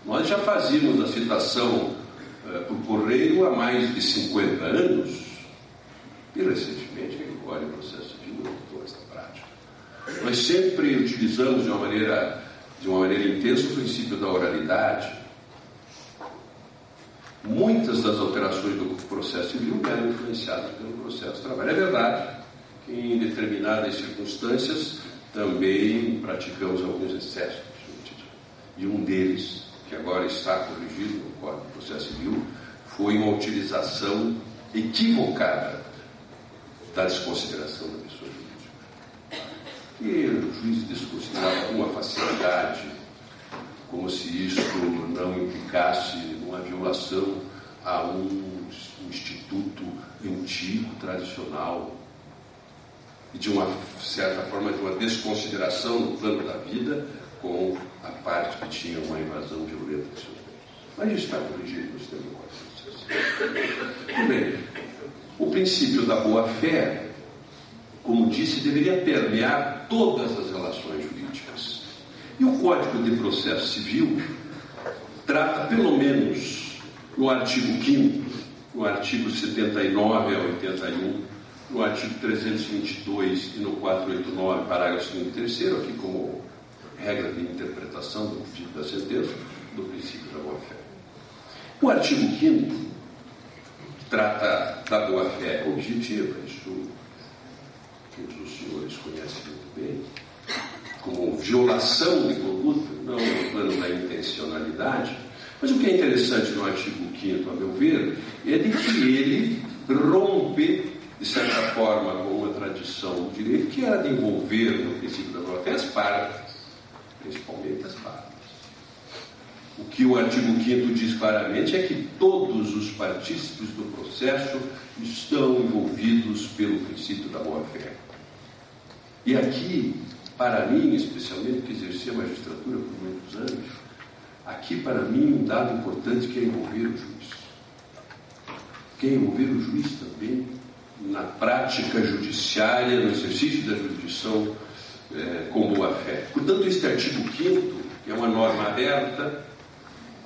Nós já fazíamos a citação por correio há mais de 50 anos, e recentemente o Código de Processo Civil adotou essa prática. Nós sempre utilizamos de uma maneira intensa o princípio da oralidade. Muitas das alterações do processo civil eram influenciadas pelo processo de trabalho. É verdade que em determinadas circunstâncias também praticamos alguns excessos. E um deles, que agora está corrigido no Código de Processo Civil, foi uma utilização equivocada da desconsideração da pessoa jurídica. E o juiz desconsiderava com uma facilidade, como se isso não implicasse uma violação a um instituto antigo, tradicional, e de uma certa forma de uma desconsideração no plano da vida com a parte que tinha uma invasão violenta de seus bens. Mas isso está corrigido no sistema de processo. Muito bem. O princípio da boa-fé, como disse, deveria permear todas as relações jurídicas. E o Código de Processo Civil trata, pelo menos, no artigo 5º, no artigo 79 a 81, no artigo 322 e no 489, parágrafo 2º e 3º, aqui como regra de interpretação do pedido da sentença, do princípio da boa-fé. O artigo 5º, que trata da boa-fé objetiva, isso todos os senhores conhecem muito bem, como violação de conduta, não no plano da intencionalidade. Mas o que é interessante no artigo 5º, a meu ver, é de que ele rompe de certa forma, com uma tradição do direito que era de envolver no princípio da boa-fé as partes, principalmente as partes. O que o artigo 5º diz claramente é que todos os partícipes do processo estão envolvidos pelo princípio da boa-fé. E aqui, para mim, especialmente, que exerci a magistratura por muitos anos, aqui, para mim, um dado importante que é envolver o juiz. Que é envolver o juiz também na prática judiciária, no exercício da jurisdição com boa-fé. Portanto, este artigo 5º, que é uma norma aberta,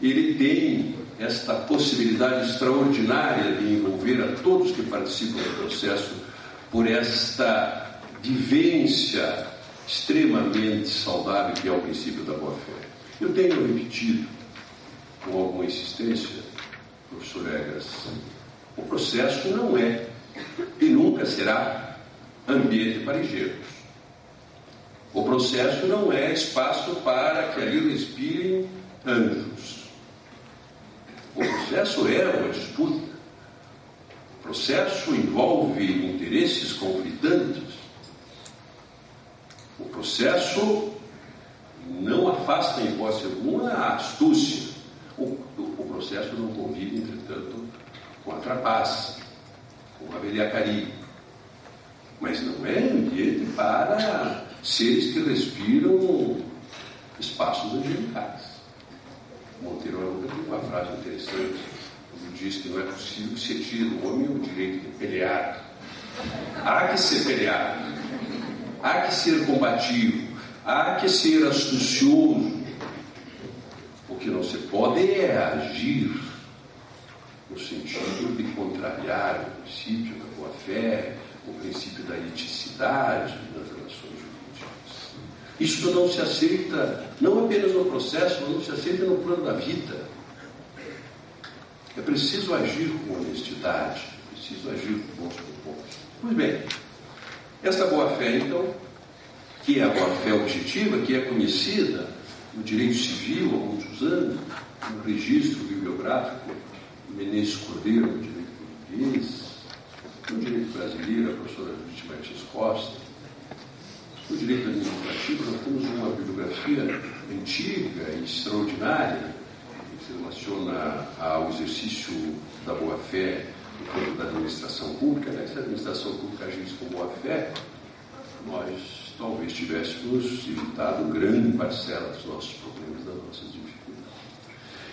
ele tem esta possibilidade extraordinária de envolver a todos que participam do processo por esta vivência extremamente saudável que é o princípio da boa-fé. Eu tenho repetido com alguma insistência, professor Egas, o processo não é e nunca será ambiente para engenhos. O processo não é espaço para que ali respirem anjos. O processo é uma disputa. O processo envolve interesses conflitantes. O processo não afasta, em hipótese alguma, a astúcia. O processo não convive, entretanto, com a trapaça, com a velhacaria. Mas não é ambiente para seres que respiram espaços angelicais. Monteiro Arouca tem uma frase interessante, ele diz que não é possível que se tire do homem o direito de pelear. Há que ser peleado, há que ser combativo, há que ser astucioso. O que não se pode é agir no sentido de contrariar o princípio da boa-fé, o princípio da eticidade nas relações jurídicas. Isto não se aceita, não apenas no processo, mas não se aceita no plano da vida. É preciso agir com honestidade, é preciso agir com bons propósitos. Pois bem, esta boa-fé, então, que é a boa-fé objetiva, que é conhecida no direito civil há muitos anos, no registro bibliográfico Menezes Cordeiro, no direito português, no direito brasileiro, a professora Judite Martins Costa. No direito administrativo, nós temos uma bibliografia antiga e extraordinária que se relaciona ao exercício da boa-fé no campo da administração pública. Se a administração pública agisse com boa-fé, nós talvez tivéssemos evitado grande parcela dos nossos problemas, das nossas dificuldades.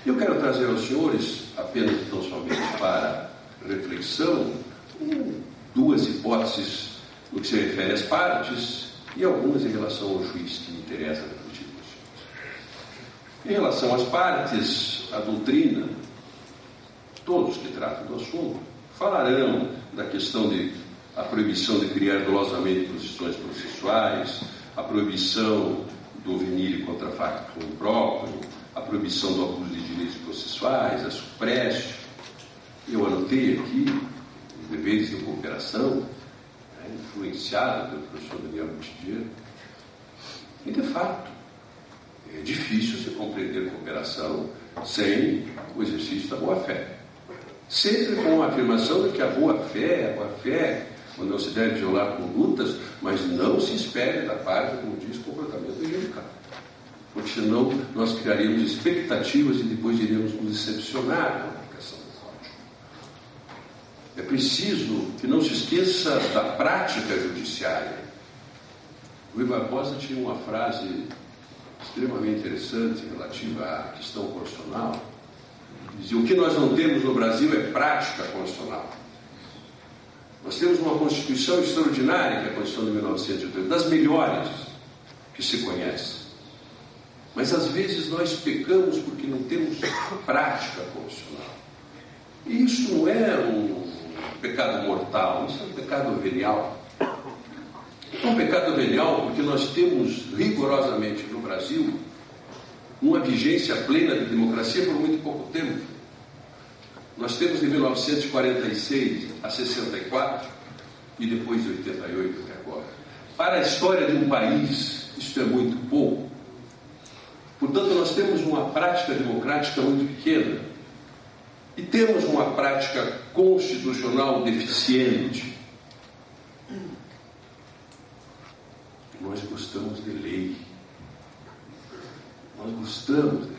Eu quero trazer aos senhores, apenas tão somente para reflexão, duas hipóteses no que se refere às partes e algumas em relação ao juiz que me interessa refletir com os senhores. Em relação às partes, a doutrina, todos que tratam do assunto, falarão da questão de a proibição de criar dolosamente posições processuais, a proibição do venire contra facto próprio, a proibição do abuso de direitos processuais, a suprécio. Eu anotei aqui os deveres de cooperação, influenciado pelo professor Daniel Butidier. E, de fato, é difícil se compreender cooperação sem o exercício da boa-fé. Sempre com a afirmação de que a boa-fé, quando não se deve violar condutas, mas não se espere da parte, como diz, comportamento angelical. Porque senão nós criaríamos expectativas e depois iríamos nos decepcionar com a aplicação do código. É preciso que não se esqueça da prática judiciária. Rui Barbosa tinha uma frase extremamente interessante relativa à questão constitucional. Dizia: o que nós não temos no Brasil é prática constitucional. Nós temos uma Constituição extraordinária, que é a Constituição de 1980, das melhores que se conhece. Mas às vezes nós pecamos porque não temos prática constitucional. E isso não é um pecado mortal, isso é um pecado venial. É um pecado venial porque nós temos rigorosamente no Brasil uma vigência plena de democracia por muito pouco tempo. Nós temos de 1946 a 64 e depois de 88 até agora. Para a história de um país, isso é muito pouco. Portanto, nós temos uma prática democrática muito pequena e temos uma prática constitucional deficiente. Nós gostamos de lei. Nós gostamos de lei.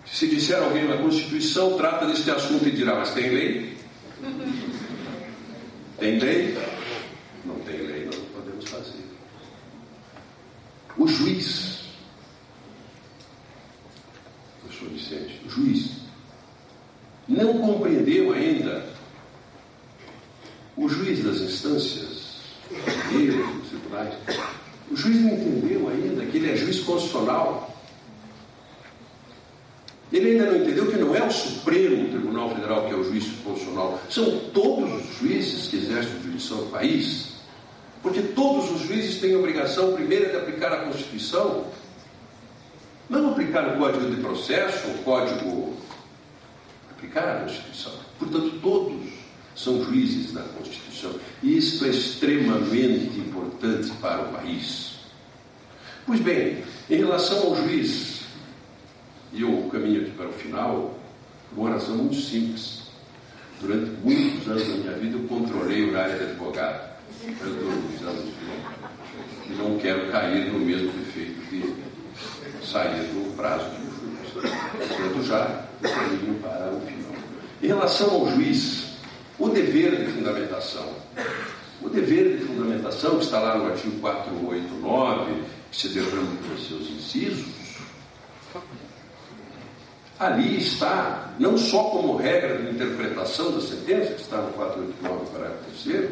Se disser alguém na Constituição, trata deste assunto e dirá, mas tem lei? Tem lei? Não tem lei, nós não podemos fazer. O juiz, professor Vicente, o juiz não compreendeu ainda, o juiz das instâncias, dos tribunais, o juiz não entendeu ainda que ele é juiz constitucional. Ele ainda não entendeu que não é o Supremo Tribunal Federal que é o juiz constitucional, são todos os juízes que exercem a jurisdição do país, porque todos os juízes têm a obrigação, primeiro, de aplicar a Constituição, não aplicar o Código de Processo, aplicar a Constituição. Portanto, todos são juízes da Constituição, e isso é extremamente importante para o país. Pois bem, em relação ao juiz, e eu caminho aqui para o final, por uma razão muito simples. Durante muitos anos da minha vida, eu controlei o horário de advogado. Eu estou nos anos e não quero cair no mesmo defeito de sair do prazo que eu fui. Portanto, já caminho para o final. Em relação ao juiz, o dever de fundamentação. O dever de fundamentação, que está lá no artigo 489, que se derrama pelos seus incisos, ali está, não só como regra de interpretação da sentença, que está no 489, parágrafo 3º,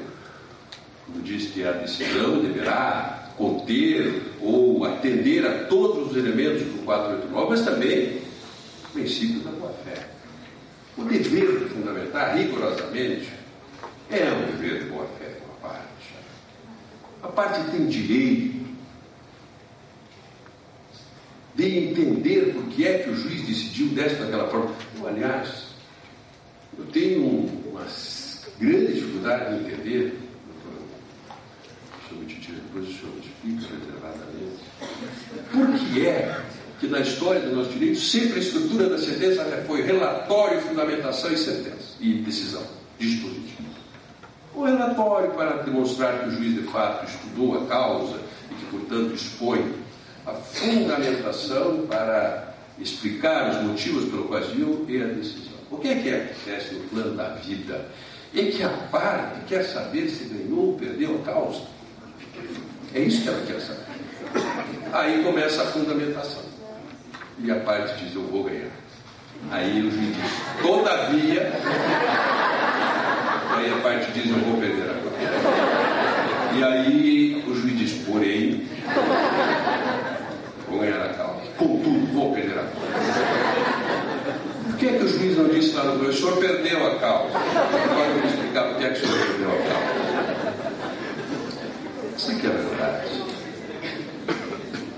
quando diz que a decisão deverá conter ou atender a todos os elementos do 489, mas também o princípio da boa-fé. O dever de fundamentar, rigorosamente, é um dever de boa-fé de uma parte. A parte tem direito de entender por que é que o juiz decidiu desta daquela forma. Aliás, eu tenho uma grande dificuldade de entender, sobre Titi, depois o senhor explica reservadamente, por que é que na história do nosso direito sempre a estrutura da sentença foi relatório, fundamentação e sentença, e decisão, dispositivo. O relatório para demonstrar que o juiz de fato estudou a causa e que, portanto, expõe a fundamentação para explicar os motivos pelos quais viu e a decisão. O que acontece no plano da vida? É que a parte quer saber se ganhou ou perdeu a causa. É isso que ela quer saber. Aí começa a fundamentação. E a parte diz, eu vou ganhar. Aí o juiz diz, todavia. Aí a parte diz, eu vou perder a causa. E aí o juiz diz, porém, vou ganhar a causa. Contudo, vou perder a causa. Por que é que o juiz não disse lá no dois? O senhor perdeu a causa. Agora eu vou explicar por que é que o senhor perdeu a causa. Isso aqui é a verdade.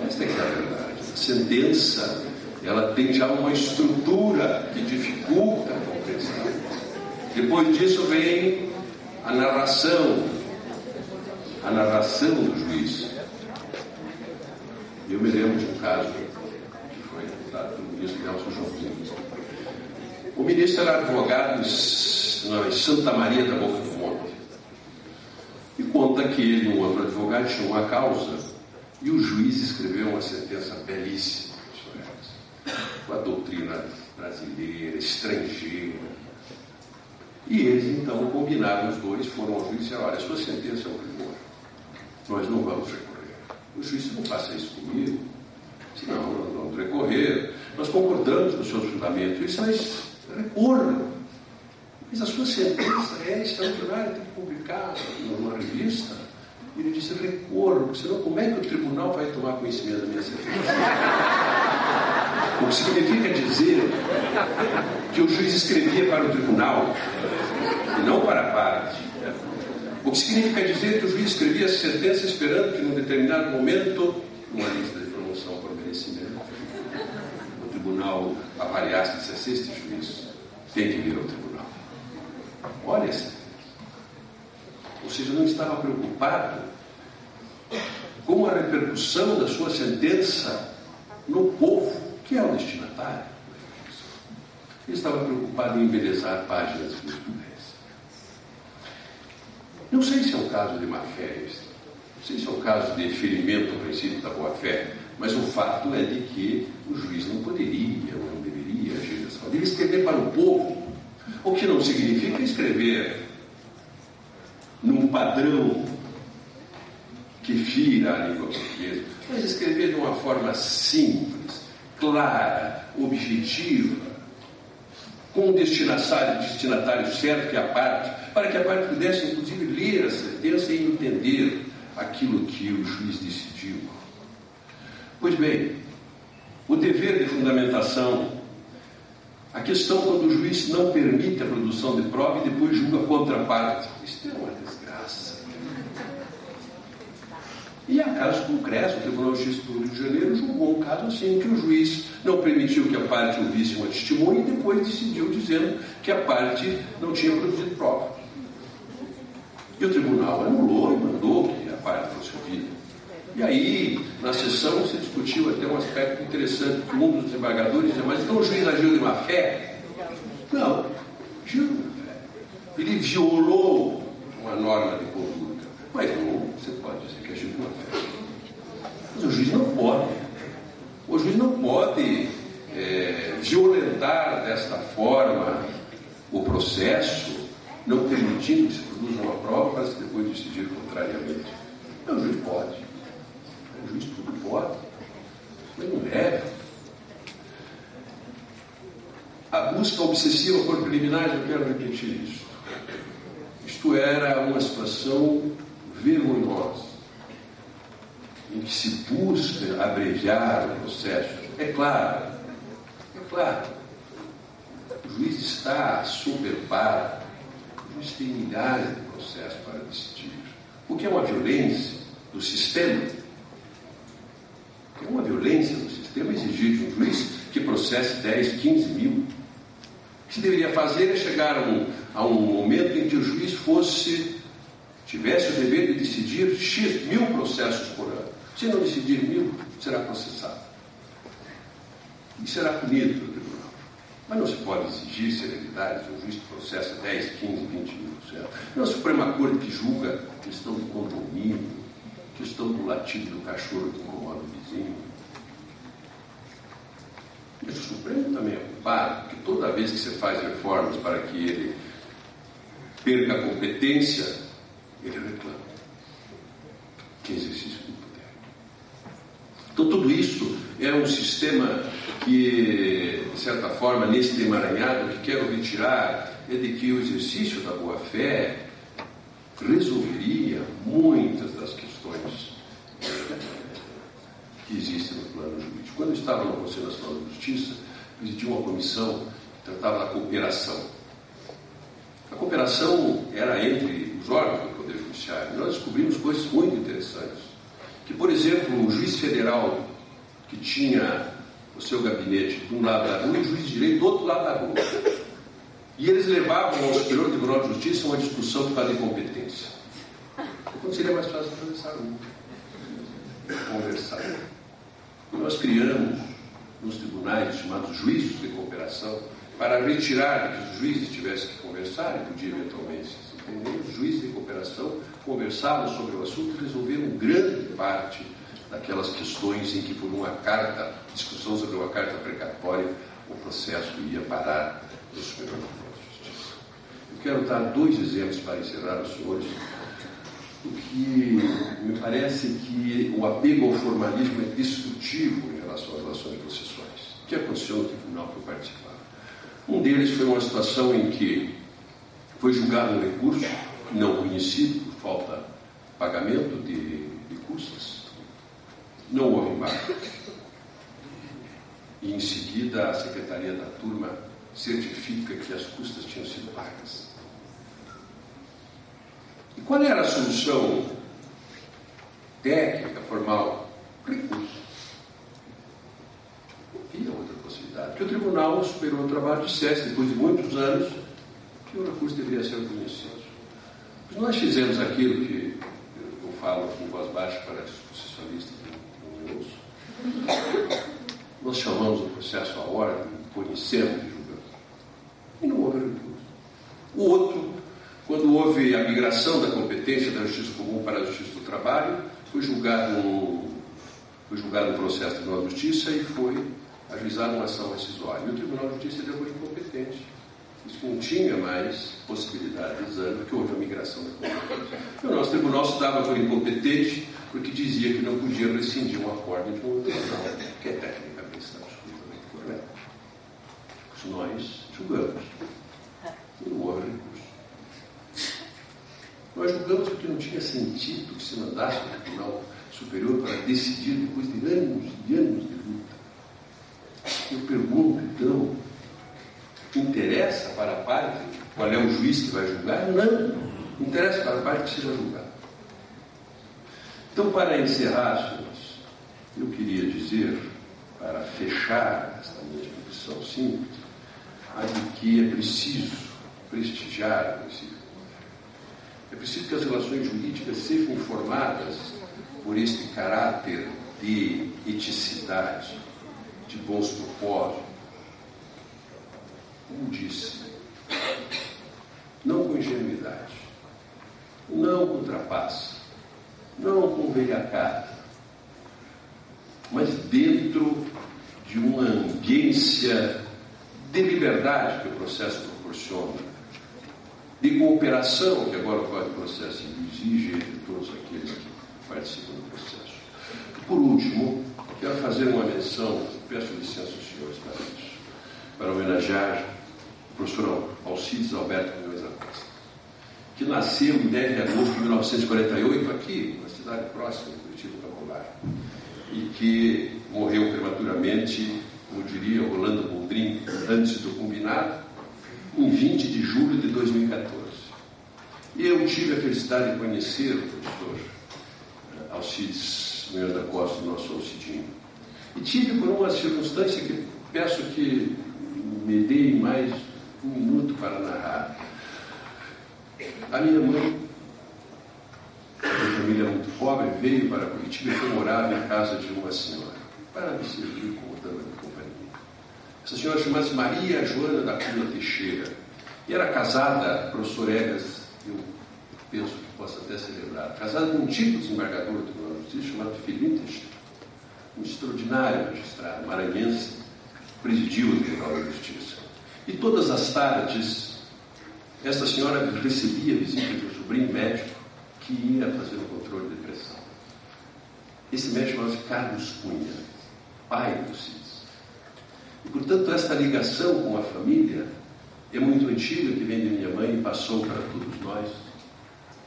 Essa aqui é a verdade. A sentença, ela tem já uma estrutura que dificulta a compreensão. Depois disso vem a narração do juiz. Eu me lembro de um caso que foi dado pelo ministro Nelson Joãozinho. O ministro era advogado em Santa Maria da Boca do Monte. E conta que ele e um outro advogado tinham uma causa e o juiz escreveu uma sentença belíssima com a doutrina brasileira, estrangeira. E eles então combinaram, os dois foram ao juiz e disseram, olha, a sua sentença é um primor, nós não vamos recorrer. O juiz disse, não faça isso comigo. Disse, não, nós vamos recorrer, nós concordamos com os seus fundamentos. Ele disse, mas recorram. Mas a sua sentença é extraordinária, tem que publicar numa revista. E ele disse, recorram, porque senão como é que o tribunal vai tomar conhecimento da minha sentença? O que significa dizer que o juiz escrevia para o tribunal e não para a parte. O que significa dizer que o juiz escrevia a sentença esperando que, num determinado momento, numa lista de promoção por merecimento, o tribunal avaliasse e dissesse, este juiz tem que vir ao tribunal. Olha a sentença. Ou seja, não estava preocupado com a repercussão da sua sentença no povo, que é o destinatário. Ele estava preocupado em embelezar páginas de jurisprudência. Não sei se é um caso de má-fé, sei se é um caso de ferimento ao princípio da boa-fé, mas o fato é de que o juiz não poderia, ou não deveria agir dessa forma. Ele escrever para o povo, o que não significa escrever num padrão que fira a língua portuguesa, mas escrever de uma forma simples, clara, objetiva, com um destinatário certo, que é a parte, para que a parte pudesse, inclusive, ler a sentença e entender aquilo que o juiz decidiu. Pois bem, o dever de fundamentação, a questão quando o juiz não permite a produção de prova e depois julga a contraparte, isso é uma desgraça. E há casos concretos. O Tribunal de Justiça do Rio de Janeiro julgou um caso assim, que o juiz não permitiu que a parte ouvisse uma testemunha e depois decidiu dizendo que a parte não tinha produzido prova. E o tribunal anulou e mandou que a parte fosse ouvida. E aí, na sessão, se discutiu até um aspecto interessante, que um dos desembargadores dizia, mas então o juiz agiu de má fé? Não, agiu de má fé. Ele violou uma norma de conduta. Mas não, você pode dizer que agiu de má fé. Mas o juiz não pode. O juiz não pode violentar desta forma o processo, não permitindo que se produza uma prova para se depois decidir contrariamente. Não, o juiz pode. O juiz tudo pode, mas não deve. A busca obsessiva por preliminares, eu quero repetir isso. Isto era uma situação vergonhosa, em que se busca abreviar o processo. É claro, o juiz está superparado, o juiz tem milhares de processos para decidir. O que é uma violência do sistema? É uma violência do sistema exigir de um juiz que processe 10, 15 mil. O que se deveria fazer é chegar a um momento em que o juiz tivesse o dever de decidir X mil processos por ano. Se não decidir 1000, será processado. E será punido pelo tribunal. Mas não se pode exigir celeridade de um juiz que processa 10, 15, 20 mil processos. Não é a Suprema Corte que julga questão de condomínio, questão do latido do cachorro que incomoda o vizinho. Mas o Supremo também é culpado, porque toda vez que você faz reformas para que ele perca a competência, ele reclama. Que exercício do poder. Então tudo isso é um sistema que, de certa forma, nesse emaranhado, o que quero retirar é de que o exercício da boa-fé resolveria muitas das questões que existem no plano jurídico. Quando eu estava no Conselho Nacional de Justiça, presidi uma comissão que tratava da cooperação. A cooperação era entre os órgãos do Poder Judiciário. E nós descobrimos coisas muito interessantes. Que, por exemplo, o juiz federal que tinha o seu gabinete de um lado da rua e o juiz de direito do outro lado da rua. E eles levavam ao Superior Tribunal de Justiça uma discussão por causa de competência. Quando seria mais fácil atravessar a rua, conversar. E nós criamos nos tribunais chamados juízos de cooperação para retirar que os juízes tivessem que conversar e podia eventualmente se entender. Os juízes de cooperação conversavam sobre o assunto e resolveram grande parte daquelas questões em que por uma discussão sobre uma carta precatória, o processo ia parar no Superior Tribunal de Justiça. Eu quero dar 2 exemplos para encerrar os senhores, porque me parece que o apego ao formalismo é destrutivo em relação às relações processuais. O que aconteceu no tribunal que eu participava? Um deles foi uma situação em que foi julgado um recurso não conhecido por falta de pagamento de custas. Não houve embargo. E em seguida a secretaria da turma certifica que as custas tinham sido pagas. E qual era a solução técnica, formal? Recurso. Não havia outra possibilidade. Que o Tribunal Superior do Trabalho dissesse, depois de muitos anos, que o recurso deveria ser conhecido. Mas nós fizemos aquilo que eu falo com voz baixa para os processualistas que não me ouçam. Nós chamamos o processo à ordem, conhecemos e julgamos. E não houve recurso. O outro, quando houve a migração da competência incompetência da Justiça Comum para a Justiça do Trabalho, foi julgado um processo do Tribunal de Justiça e foi ajuizado uma ação rescisória. E o Tribunal de Justiça deu por incompetente. Isso não tinha mais possibilidade de exame, porque houve a migração da competência. E o nosso tribunal se dava por incompetente porque dizia que não podia rescindir um acordo de um tribunal, que é tecnicamente está absolutamente correto. Nós julgamos. E não houve recurso. Nós julgamos porque não tinha sentido que se mandasse o Tribunal Superior para decidir depois de anos e anos de luta. Eu pergunto, então, interessa para a parte qual é o juiz que vai julgar? Não. Interessa para a parte que seja julgado. Então, para encerrar, senhores, eu queria dizer, para fechar esta minha exposição simples, de que é preciso prestigiar o princípio. É preciso que as relações jurídicas sejam informadas por este caráter de eticidade, de bons propósitos. Como disse, não com ingenuidade, não com trapaça, não com velhacada, mas dentro de uma ambiência de liberdade que o processo proporciona, de cooperação que agora o Código de Processo exige entre todos aqueles que participam do processo. Por último, quero fazer uma menção, peço licença aos senhores para isso, para homenagear o professor Alcides Alberto Munhoz da Costa, que nasceu em 10 de agosto de 1948 aqui, na cidade próxima de Curitiba Popular, e que morreu prematuramente, como diria Rolando Boldrin, antes do combinado, em 20 de julho de 2014. E eu tive a felicidade de conhecer o professor Alcides Munhoz da Costa, nosso Alcidinho. E tive por uma circunstância que peço que me deem mais um minuto para narrar. A minha mãe, de família muito pobre, veio para Curitiba e foi morar na casa de uma senhora, para me servir como dama de companhia. Essa senhora chamava-se Maria Joana da Cunha Teixeira e era casada, professor Egas, eu penso que possa até ser lembrado, casada com um tipo desembargador do Tribunal de Justiça chamado Felipe Teixeira, um extraordinário magistrado maranhense, presidiu o Tribunal de Justiça. E todas as tardes, esta senhora recebia a visita de um sobrinho médico que ia fazer um controle de pressão. Esse médico chamava-se Carlos Cunha, pai do Alcides. E, portanto, esta ligação com a família é muito antiga, que vem de minha mãe e passou para todos nós.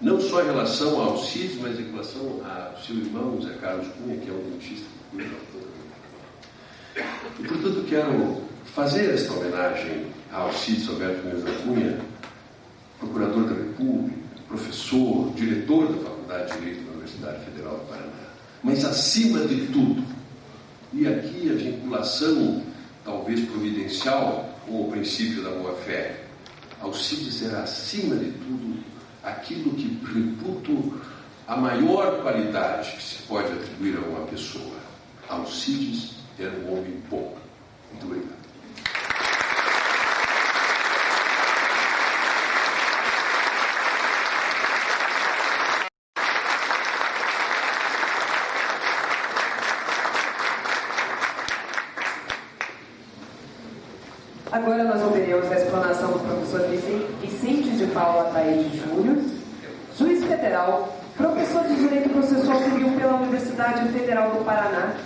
Não só em relação ao Alcides, mas em relação ao seu irmão, Zé Carlos Cunha, que é um dentista que cuida toda a vida. E, portanto, quero fazer esta homenagem a Alcides Alberto Munhoz da Cunha, procurador da República, professor, diretor da Faculdade de Direito da Universidade Federal do Paraná. Mas, acima de tudo, e aqui a vinculação, talvez providencial, com o princípio da boa-fé, Alcides era, acima de tudo, aquilo que reputo a maior qualidade que se pode atribuir a uma pessoa. Alcides era um homem bom. Muito obrigado. Agora nós ouviremos a explanação do professor Vicente de Paula Ataíde Júnior, juiz federal, professor de Direito Processual Civil pela Universidade Federal do Paraná,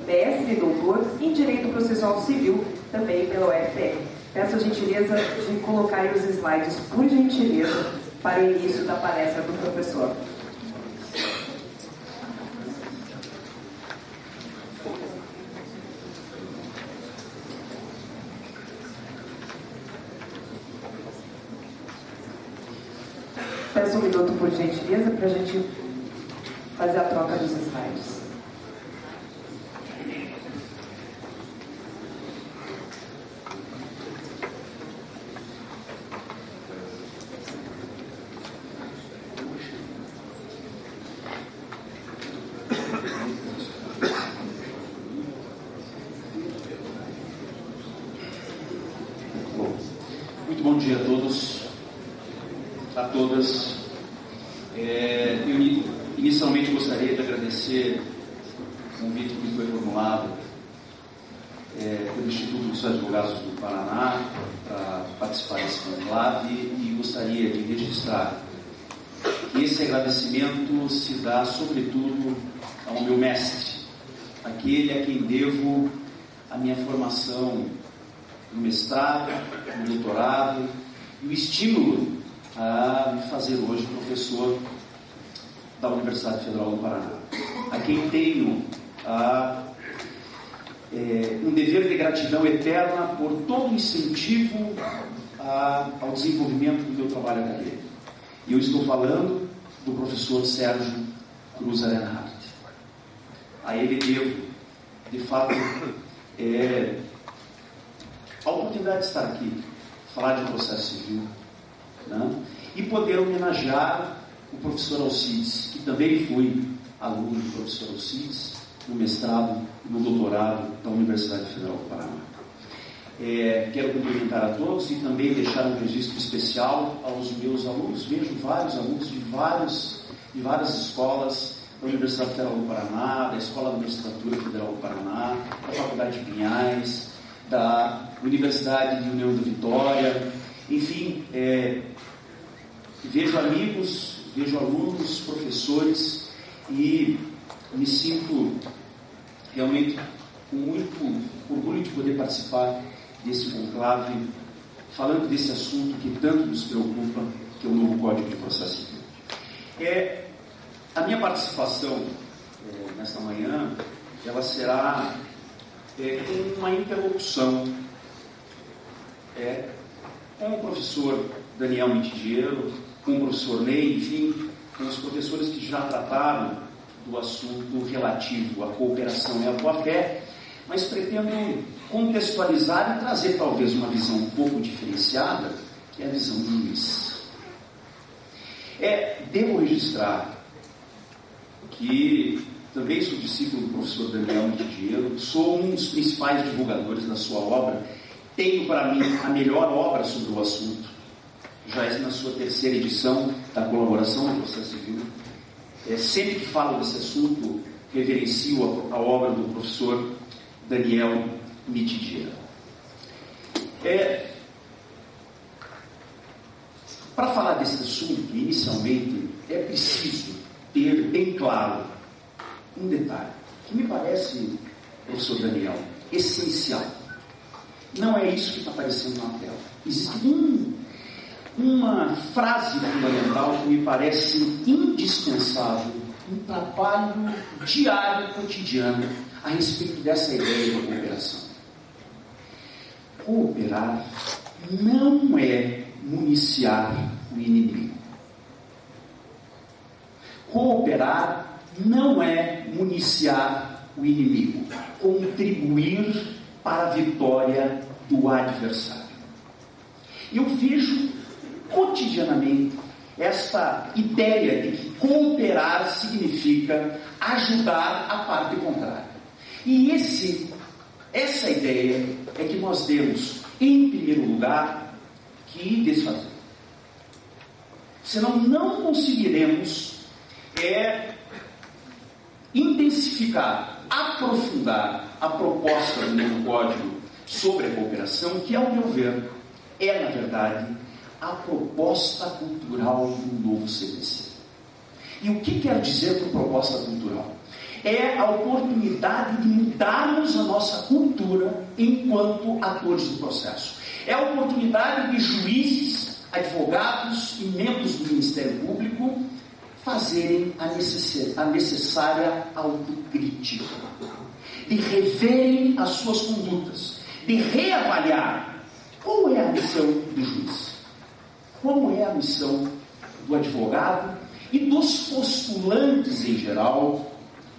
mestre e doutor em Direito Processual Civil, também pela UFR. Peço a gentileza de colocar os slides, por gentileza, para o início da palestra do professor. Peço um minuto, por gentileza, para a gente fazer a troca dos slides. Muito bom dia a todos, a todas. Eu inicialmente gostaria de agradecer o convite que foi formulado pelo Instituto dos Advogados do Paraná para participar desse conclave, e gostaria de registrar que esse agradecimento se dá sobretudo ao meu mestre, aquele a quem devo a minha formação no mestrado, no doutorado, e o estímulo a me fazer hoje professor da Universidade Federal do Paraná, a quem tenho um dever de gratidão eterna por todo o incentivo ao desenvolvimento do meu trabalho acadêmico. E eu estou falando do professor Sérgio Cruz Arenhardt. A ele devo, de fato, a oportunidade de estar aqui, falar de processo civil, né? E poder homenagear o professor Alcides, que também fui aluno do professor Alcides, no mestrado e no doutorado da Universidade Federal do Paraná. Quero cumprimentar a todos e também deixar um registro especial aos meus alunos. Vejo vários alunos de várias escolas da Universidade Federal do Paraná, da Escola da Magistratura Federal do Paraná, da Faculdade de Pinhais, da Universidade de União da Vitória, enfim, vejo amigos, vejo alunos, professores, e me sinto realmente com muito orgulho de poder participar desse conclave, falando desse assunto que tanto nos preocupa, que é o novo Código de Processo Civil. A minha participação nesta manhã, ela será uma interlocução com o professor Daniel Mitidiero, com o professor Ney, enfim, com os professores que já trataram do assunto relativo à cooperação e à boa-fé, mas pretendo contextualizar e trazer talvez uma visão um pouco diferenciada, que é a visão do juiz. Devo registrar que também sou discípulo do professor Daniel Mitidiero, sou um dos principais divulgadores da sua obra, tenho para mim a melhor obra sobre o assunto, já é na sua terceira edição da colaboração no processo civil. Sempre que falo desse assunto, reverencio a obra do professor Daniel Mitidiero. Para falar desse assunto, inicialmente, é preciso ter bem claro um detalhe, que me parece, professor Daniel, essencial. Não é isso que está aparecendo na tela. Existe uma frase fundamental que me parece indispensável, um trabalho diário, cotidiano, a respeito dessa ideia de cooperação. Cooperar não é municiar o inimigo. Cooperar não é municiar o inimigo, contribuir para a vitória do adversário. Eu vejo cotidianamente esta ideia de que cooperar significa ajudar a parte contrária. E essa ideia é que nós temos, em primeiro lugar, que desfazer. Senão não conseguiremos intensificar, aprofundar a proposta do novo código sobre a cooperação, que, ao meu ver, na verdade, a proposta cultural do novo CPC. E o que quer dizer por proposta cultural? É a oportunidade de mudarmos a nossa cultura enquanto atores do processo. É a oportunidade de juízes, advogados e membros do Ministério Público fazerem a necessária autocrítica, de reverem as suas condutas, de reavaliar qual é a missão do juiz, qual é a missão do advogado e dos postulantes em geral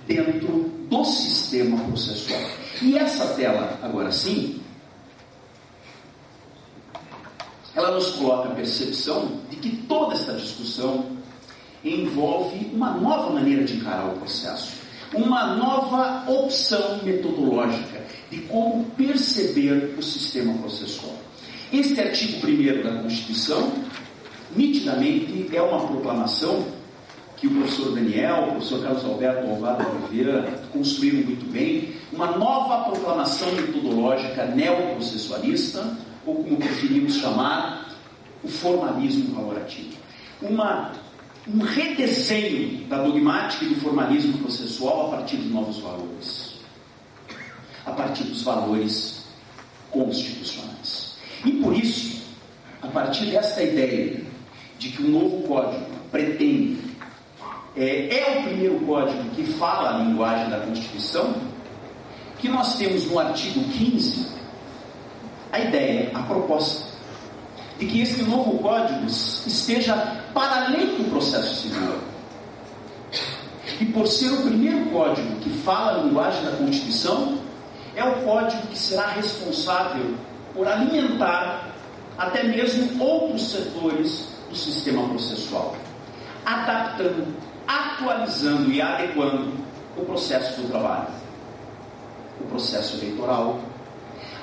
dentro do sistema processual. E essa tela, agora sim, ela nos coloca a percepção de que toda esta discussão envolve uma nova maneira de encarar o processo, uma nova opção metodológica de como perceber o sistema processual. Este artigo 1º da Constituição, nitidamente, é uma proclamação que o professor Daniel, o professor Carlos Alberto Alvaro Oliveira construíram muito bem, uma nova proclamação metodológica neoprocessualista, ou como preferimos chamar, o formalismo valorativo. Um redesenho da dogmática e do formalismo processual a partir de novos valores, a partir dos valores constitucionais. E por isso, a partir desta ideia de que o novo código pretende é o primeiro código que fala a linguagem da Constituição, que nós temos no artigo 15 a ideia, a proposta de que esse novo código esteja para além do processo civil. E por ser o primeiro código que fala a linguagem da Constituição, é o código que será responsável por alimentar até mesmo outros setores do sistema processual, adaptando, atualizando e adequando o processo do trabalho, o processo eleitoral,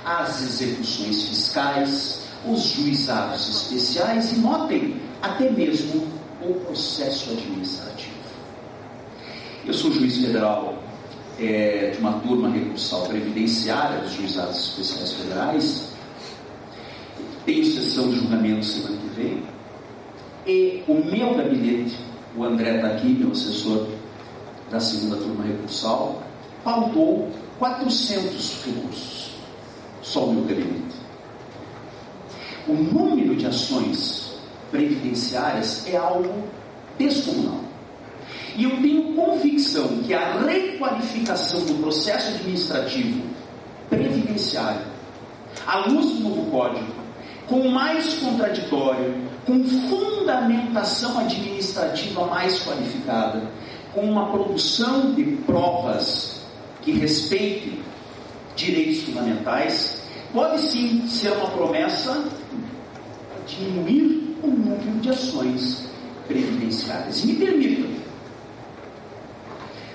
as execuções fiscais, os juizados especiais e, notem, até mesmo o processo administrativo. Eu sou juiz federal de uma turma recursal previdenciária dos juizados especiais federais, tenho sessão de julgamento semana que vem, e o meu gabinete, o André está aqui, meu assessor da segunda turma recursal, pautou 400 recursos, só o meu gabinete. O número de ações previdenciárias é algo descomunal. E eu tenho convicção que a requalificação do processo administrativo previdenciário, à luz do novo código, com mais contraditório, com fundamentação administrativa mais qualificada, com uma produção de provas que respeitem direitos fundamentais, pode sim ser uma promessa de diminuir o número de ações previdenciárias. E me permitam,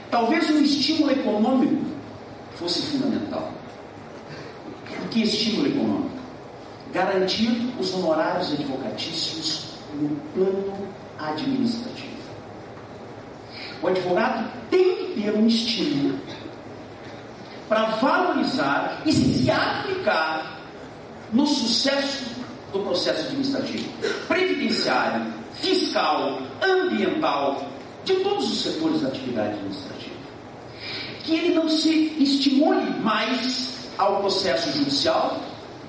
talvez um estímulo econômico fosse fundamental. Que estímulo econômico? Garantir os honorários advocatícios no plano administrativo. O advogado tem que ter um estímulo para valorizar e se aplicar no sucesso do processo administrativo, previdenciário, fiscal, ambiental, de todos os setores da atividade administrativa. Que ele não se estimule mais ao processo judicial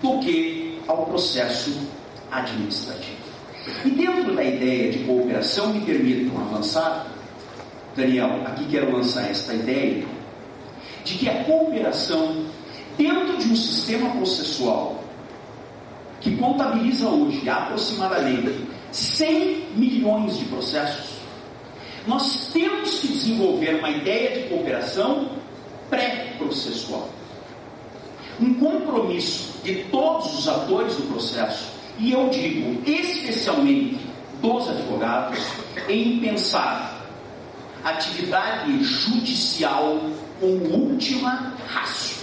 do que ao processo administrativo. E dentro da ideia de cooperação, me permitam avançar, Daniel, aqui quero lançar esta ideia de que a cooperação dentro de um sistema processual que contabiliza hoje aproximadamente 100 milhões de processos, nós temos que desenvolver uma ideia de cooperação pré-processual. Um compromisso de todos os atores do processo, e eu digo especialmente dos advogados, em pensar atividade judicial como última ratio.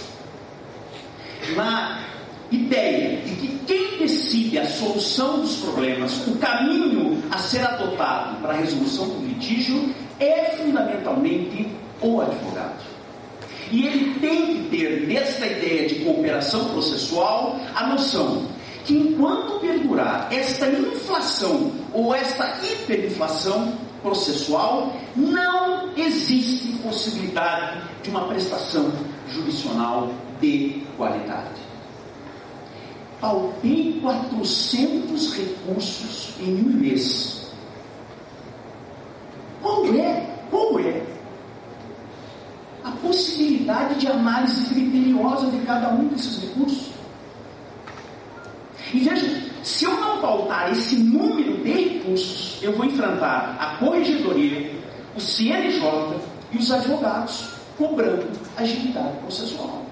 Na ideia de que quem decide a solução dos problemas, o caminho a ser adotado para a resolução do litígio, é fundamentalmente o advogado. E ele tem que ter, nesta ideia de cooperação processual, a noção que enquanto perdurar esta inflação ou esta hiperinflação processual, não existe possibilidade de uma prestação jurisdicional de qualidade. Pautei 400 recursos em um mês. Qual é a possibilidade de análise criteriosa de cada um desses recursos? E veja, se eu não pautar esse número de recursos, eu vou enfrentar a corregedoria, o CNJ e os advogados cobrando agilidade processual.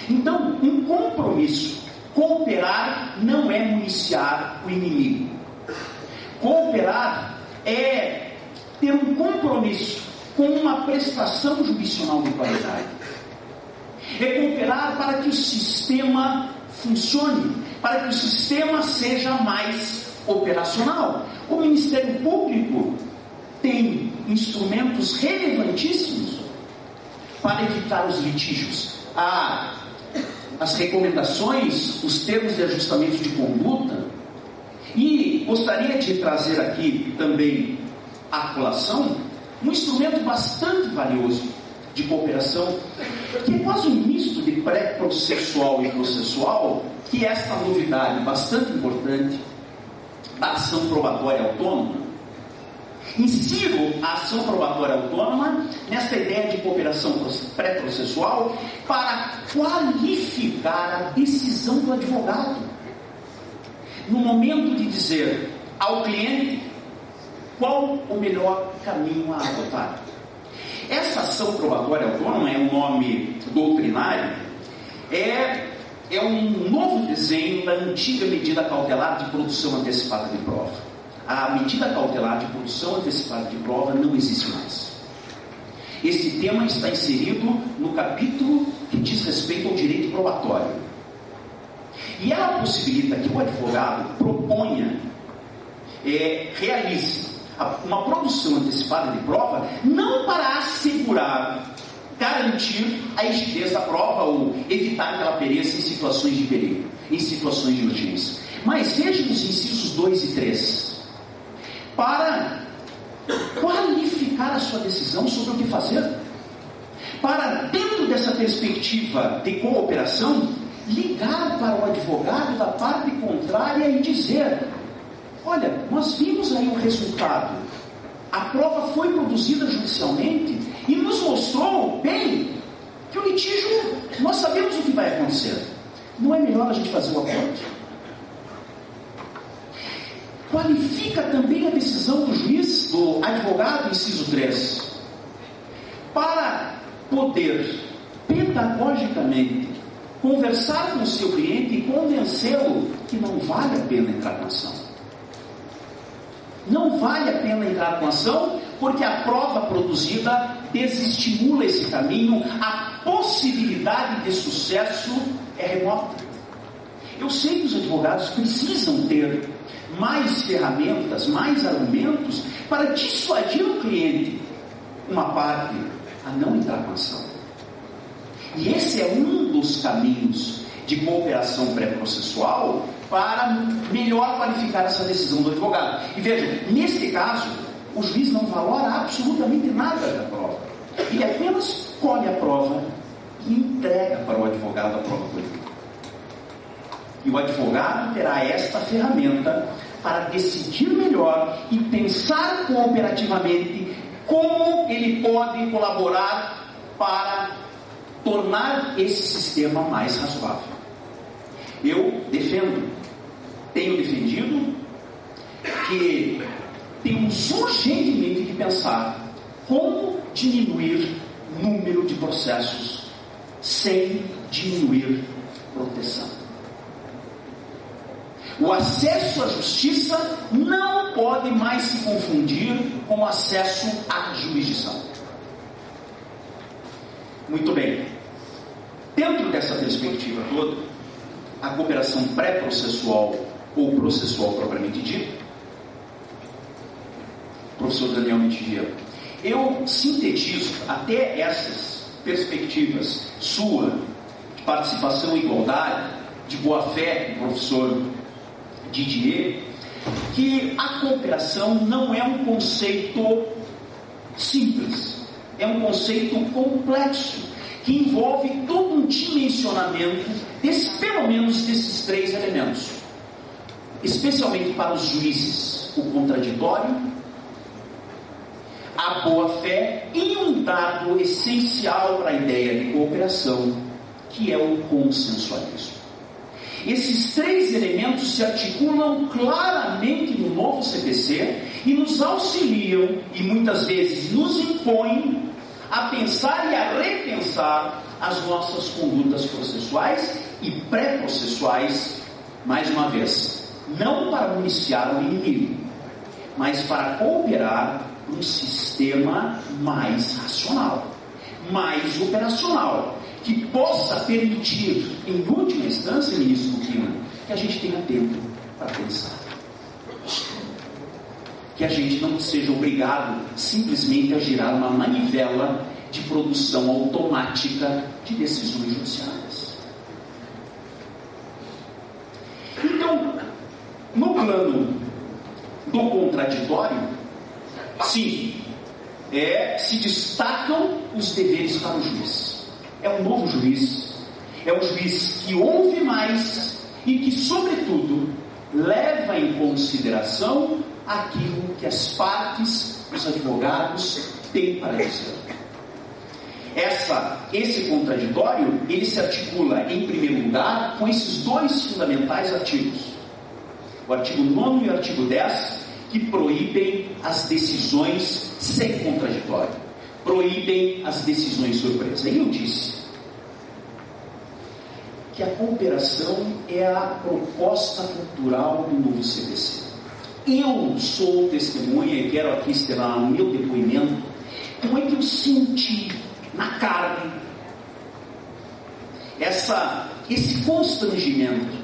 Então, um compromisso. Cooperar não é municiar o inimigo. Cooperar é ter um compromisso com uma prestação jurisdicional de qualidade. É cooperar para que o sistema funcione, para que o sistema seja mais operacional. O Ministério Público tem instrumentos relevantíssimos para evitar os litígios. As recomendações, os termos de ajustamento de conduta, e gostaria de trazer aqui também à colação um instrumento bastante valioso de cooperação, que é quase um misto de pré-processual e processual, que é esta novidade bastante importante, a ação probatória autônoma. Insiro a ação probatória autônoma nesta ideia de cooperação pré-processual para qualificar a decisão do advogado no momento de dizer ao cliente qual o melhor caminho a adotar. Essa ação probatória autônoma é um nome doutrinário, é um novo desenho da antiga medida cautelar de produção antecipada de prova. A medida cautelar de produção antecipada de prova não existe mais. Esse tema está inserido no capítulo que diz respeito ao direito probatório. E ela possibilita que o advogado proponha, realize uma produção antecipada de prova, não para assegurar, garantir a rigidez da prova ou evitar que ela pereça em situações de perigo, em situações de urgência. Mas veja os incisos 2 e 3. Para qualificar a sua decisão sobre o que fazer. Para, dentro dessa perspectiva de cooperação, ligar para o advogado da parte contrária e dizer: olha, nós vimos aí o resultado, a prova foi produzida judicialmente e nos mostrou bem que o litígio, nós sabemos o que vai acontecer, não é melhor a gente fazer o acordo? Qualifica também a decisão do juiz, do advogado, inciso 3, para poder pedagogicamente conversar com o seu cliente e convencê-lo que não vale a pena entrar com ação. Não vale a pena entrar com ação porque a prova produzida desestimula esse caminho, a possibilidade de sucesso é remota. Eu sei que os advogados precisam ter mais ferramentas, mais argumentos para dissuadir o cliente, uma parte, a não entrar com ação. E esse é um dos caminhos de cooperação pré-processual para melhor qualificar essa decisão do advogado. E vejam, neste caso, o juiz não valora absolutamente nada da prova. Ele apenas colhe a prova e entrega para o advogado a prova colhida. E o advogado terá esta ferramenta para decidir melhor e pensar cooperativamente como ele pode colaborar para tornar esse sistema mais razoável. Eu tenho defendido que temos urgentemente que pensar como diminuir o número de processos sem diminuir proteção. O acesso à justiça não pode mais se confundir com o acesso à jurisdição. Muito bem. Dentro dessa perspectiva toda, a cooperação pré-processual ou processual propriamente dita, professor Daniel Mitigia, eu sintetizo até essas perspectivas sua de participação e igualdade, de boa-fé do professor Didier, que a cooperação não é um conceito simples, é um conceito complexo, que envolve todo um dimensionamento pelo menos desses 3 elementos, especialmente para os juízes: o contraditório, a boa-fé e um dado essencial para a ideia de cooperação, que é o consensualismo. Esses 3 elementos se articulam claramente no novo CPC e nos auxiliam e muitas vezes nos impõem a pensar e a repensar as nossas condutas processuais e pré-processuais, mais uma vez, não para municiar o inimigo, mas para cooperar num sistema mais racional, mais operacional, que possa permitir, em última instância, ministro Kina, que a gente tenha tempo para pensar. que a gente não seja obrigado simplesmente a girar uma manivela de produção automática de decisões judiciais. Então, no plano do contraditório, sim, se destacam os deveres para o juiz. É um novo juiz, é um juiz que ouve mais e que, sobretudo, leva em consideração aquilo que as partes, os advogados, têm para dizer. Esse contraditório, ele se articula, em primeiro lugar, com esses dois fundamentais artigos. O artigo 9 e o artigo 10, que proíbem as decisões sem contraditório. Proíbem as decisões surpresa. E eu disse que a cooperação é a proposta cultural do novo CPC. Eu sou testemunha e quero aqui externar o meu depoimento, como é que eu senti na carne esse constrangimento,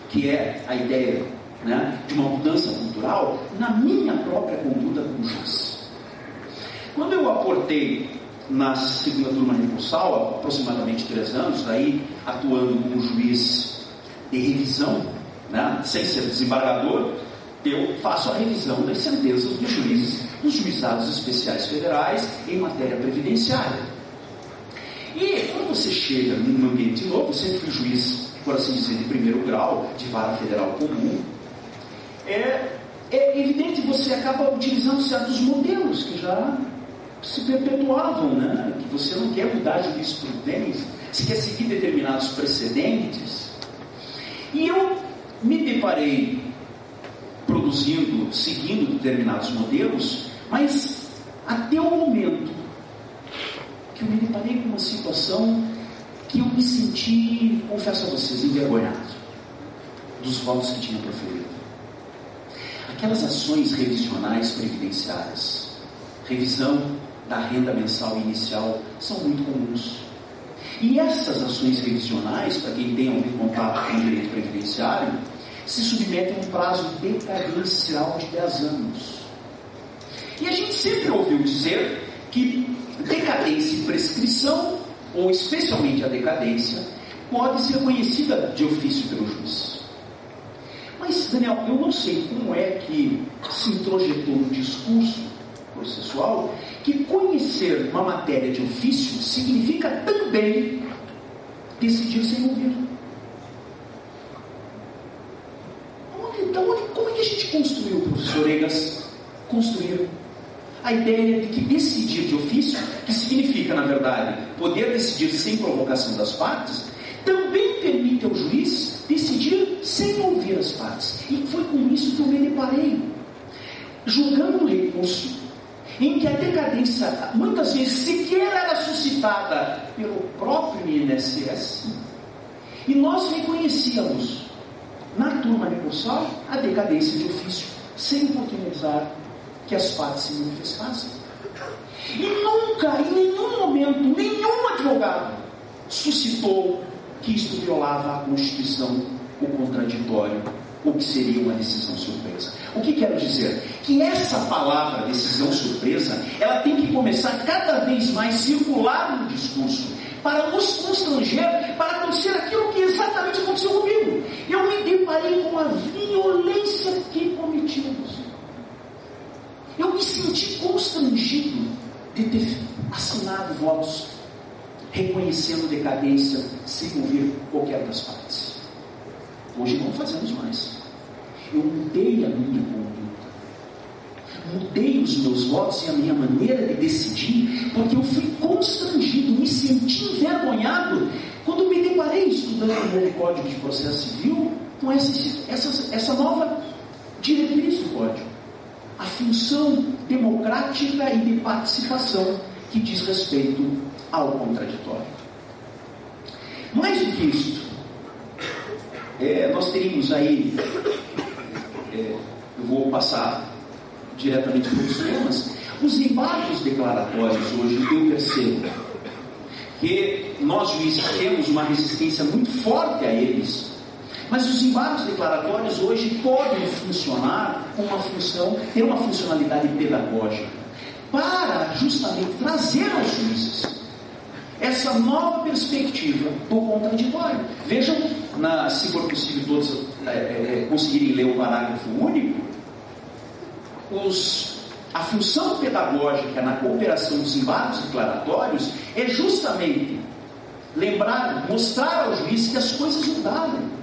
que é a ideia, né, de uma mudança cultural na minha própria conduta como juiz. Quando eu aportei na segunda turma recursal, há aproximadamente 3 anos, aí atuando como juiz de revisão, né, sem ser desembargador, eu faço a revisão das sentenças dos juízes dos juizados especiais federais em matéria previdenciária. E quando você chega num ambiente novo, eu sempre fui juiz, por assim dizer, de primeiro grau, de vara federal comum, é evidente que você acaba utilizando certos modelos que já se perpetuavam, né? Que você não quer mudar jurisprudência, você quer seguir determinados precedentes. E eu me deparei seguindo determinados modelos, mas até o momento que eu me deparei com uma situação que eu me senti, confesso a vocês, envergonhado dos votos que tinha proferido. Aquelas ações revisionais previdenciárias, revisão da renda mensal inicial, são muito comuns. E essas ações revisionais, para quem tem algum contato com o direito previdenciário, se submetem a um prazo decadencial de 10 anos. E a gente sempre ouviu dizer que decadência e prescrição, ou especialmente a decadência, pode ser conhecida de ofício pelo juiz. Mas, Daniel, eu não sei como é que se introjetou no discurso processual que conhecer uma matéria de ofício significa também decidir sem ouvir. Como é que a gente construiu, professor Egas? Construiu a ideia de que decidir de ofício, que significa, na verdade, poder decidir sem provocação das partes, também permite ao juiz decidir sem ouvir as partes. E foi com isso que eu me deparei, julgando um recurso em que a decadência muitas vezes sequer era suscitada pelo próprio INSS, e nós reconhecíamos na turma recursal a decadência de ofício, sem oportunizar que as partes se manifestassem. E nunca, em nenhum momento, nenhum advogado suscitou que isto violava a Constituição, o contraditório, ou que seria uma decisão surpresa. O que quero dizer? Que essa palavra, decisão surpresa, ela tem que começar cada vez mais circular no discurso, para nos constranger, para acontecer aquilo que exatamente aconteceu comigo. Eu me deparei com a violência que cometimos. Eu me senti constrangido de ter assinado votos reconhecendo decadência sem ouvir qualquer das partes. Hoje não fazemos mais. Eu mudei a minha conduta, mudei os meus votos e a minha maneira de decidir, porque eu fui constrangido, me senti envergonhado quando me deparei estudando o novo Código de Processo Civil com essa nova diretriz do Código, a função democrática e de participação que diz respeito ao contraditório. Mais do que isso, nós teríamos aí, eu vou passar diretamente para os temas, os embargos declaratórios hoje. Eu percebo que nós juízes temos uma resistência muito forte a eles, Mas os embargos declaratórios hoje podem funcionar com ter uma funcionalidade pedagógica, para justamente trazer aos juízes essa nova perspectiva do contraditório. Vejam, se for possível todos conseguirem ler o parágrafo único, a função pedagógica na cooperação dos embargos declaratórios é justamente mostrar ao juiz que as coisas mudaram.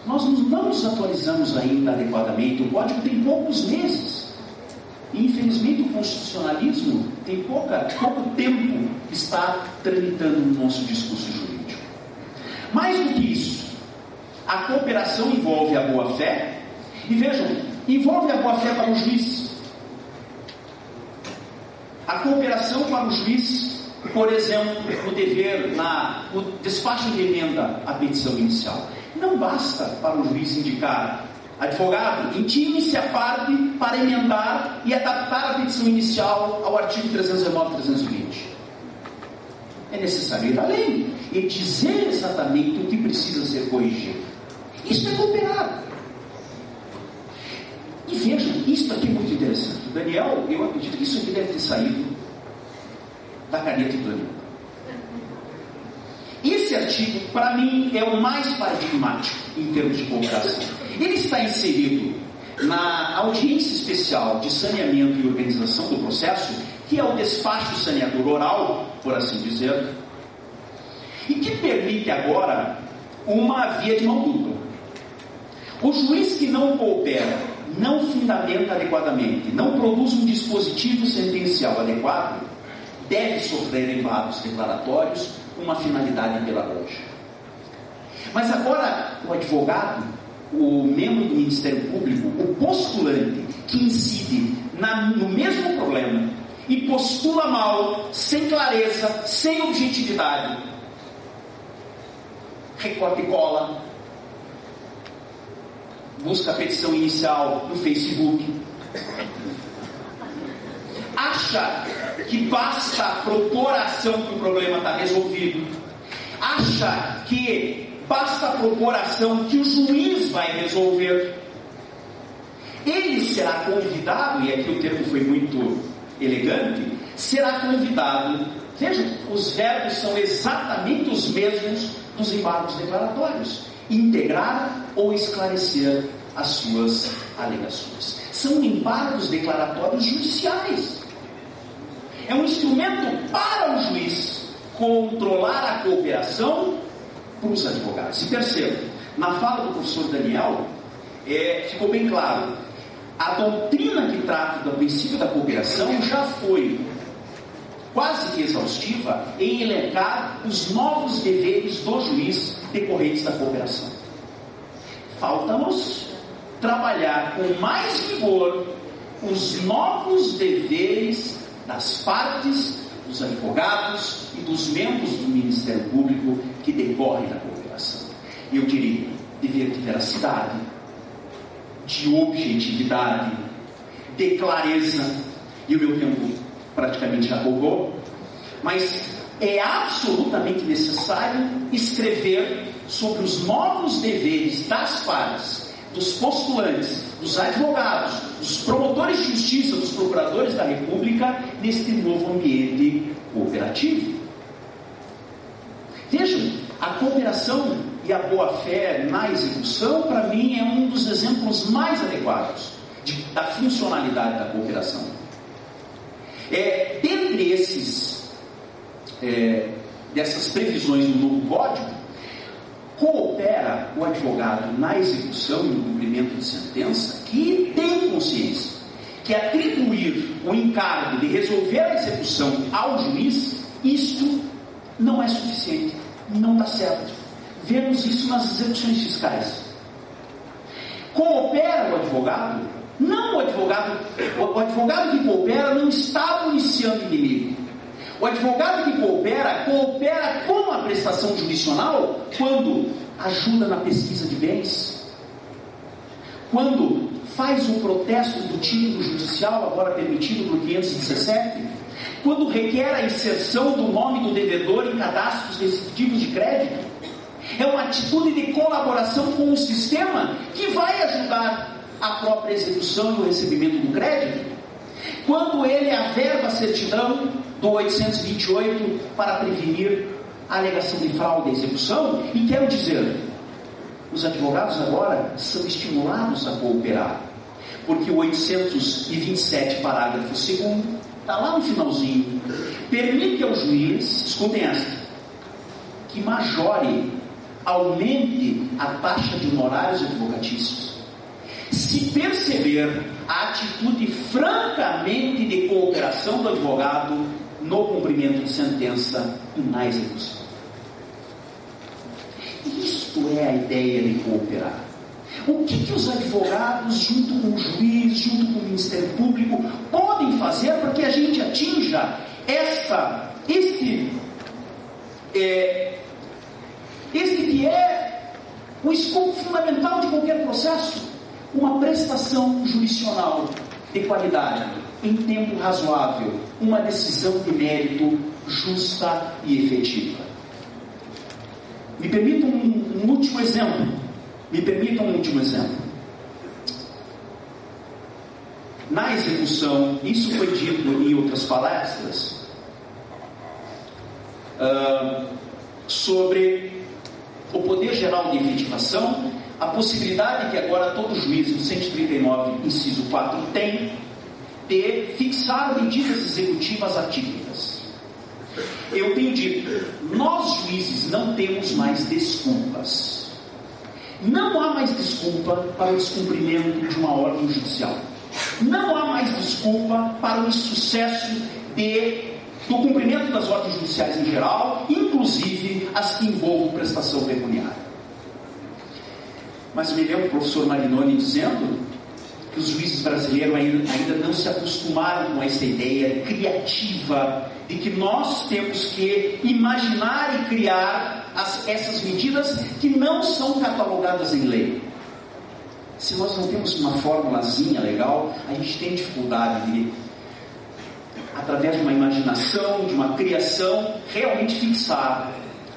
Nós não nos atualizamos ainda adequadamente, o código tem poucos meses. E, infelizmente, o constitucionalismo tem pouco tempo que está tramitando no nosso discurso jurídico. Mais do que isso, a cooperação envolve a boa-fé, e vejam, envolve a boa-fé para o juiz. A cooperação para o juiz, por exemplo, no despacho de emenda à petição inicial. Não basta para o juiz indicar: advogado, intime-se a parte para emendar e adaptar a petição inicial ao artigo 319 e 320. É necessário ir além e dizer exatamente o que precisa ser corrigido. Isso é cooperar. E vejam, isso aqui é muito interessante. O Daniel, eu acredito que isso aqui deve ter saído da caneta do Daniel. Esse artigo, para mim, é o mais paradigmático em termos de cooperação. Ele está inserido na audiência especial de saneamento e organização do processo, que é o despacho saneador oral, por assim dizer, e que permite agora uma via de mão dupla. O juiz que não coopera, não fundamenta adequadamente, não produz um dispositivo sentencial adequado, deve sofrer embargos declaratórios com uma finalidade pedagógica. Mas agora o advogado, o membro do Ministério Público, o postulante que incide no mesmo problema e postula mal, sem clareza, sem objetividade, recorta e cola, busca a petição inicial no Facebook, acha que basta propor a ação que o problema está resolvido, acha que basta propor a ação que o juiz vai resolver. Ele será convidado, e aqui o termo foi muito elegante, será convidado. Vejam, os verbos são exatamente os mesmos dos embargos declaratórios: integrar ou esclarecer as suas alegações. São embargos declaratórios judiciais. É um instrumento para o juiz controlar a cooperação para os advogados. E percebam, na fala do professor Daniel, ficou bem claro, a doutrina que trata do princípio da cooperação já foi quase que exaustiva em elencar os novos deveres do juiz decorrentes da cooperação. Falta-nos trabalhar com mais vigor os novos deveres das partes, dos advogados e dos membros do Ministério Público que decorrem da cooperação. Eu diria, dever de veracidade, de objetividade, de clareza, e o meu tempo praticamente já acabou, mas é absolutamente necessário escrever sobre os novos deveres das partes, dos postulantes, dos advogados, dos promotores de justiça, dos procuradores da República, neste novo ambiente cooperativo. Vejam, a cooperação e a boa-fé na execução, para mim, é um dos exemplos mais adequados da funcionalidade da cooperação. Dentre dessas previsões do novo código, coopera o advogado na execução e no cumprimento de sentença que tem consciência que atribuir o encargo de resolver a execução ao juiz, isto não é suficiente, não está certo. Vemos isso nas execuções fiscais. Coopera o advogado? Não o advogado que coopera não está municiando inimigo. O advogado que coopera com a prestação jurisdicional quando ajuda na pesquisa de bens, quando faz um protesto do título judicial, agora permitido por 517, quando requer a inserção do nome do devedor em cadastros restritivos de crédito. é uma atitude de colaboração com o sistema que vai ajudar a própria execução e o recebimento do crédito. Quando ele averba a certidão do 828 para prevenir a alegação de fraude à execução, e quero dizer, os advogados agora são estimulados a cooperar, porque o 827, parágrafo 2º, está lá no finalzinho, permite ao juiz, escutem esta, que majore, aumente a taxa de honorários advocatícios, se perceber a atitude francamente de cooperação do advogado no cumprimento de sentença e na execução. Isto é a ideia de cooperar. O que os advogados, junto com o juiz, junto com o Ministério Público, podem fazer para que a gente atinja este que é o escopo fundamental de qualquer processo? Uma prestação jurisdicional de qualidade, em tempo razoável, uma decisão de mérito justa e efetiva. Me permitam um último exemplo. Na execução, isso foi dito em outras palestras, sobre o poder geral de efetivação, a possibilidade que agora todo juiz, no 139, inciso 4, tem de fixar medidas executivas atípicas. Eu tenho dito, nós juízes não temos mais desculpas. Não há mais desculpa para o descumprimento de uma ordem judicial. Não há mais desculpa para o insucesso do cumprimento das ordens judiciais em geral, inclusive as que envolvam prestação pecuniária. Mas me lembro o professor Marinoni dizendo que os juízes brasileiros ainda não se acostumaram com essa ideia criativa de que nós temos que imaginar e criar essas medidas que não são catalogadas em lei. Se nós não temos uma formulazinha legal, a gente tem dificuldade de, através de uma imaginação, de uma criação, realmente fixar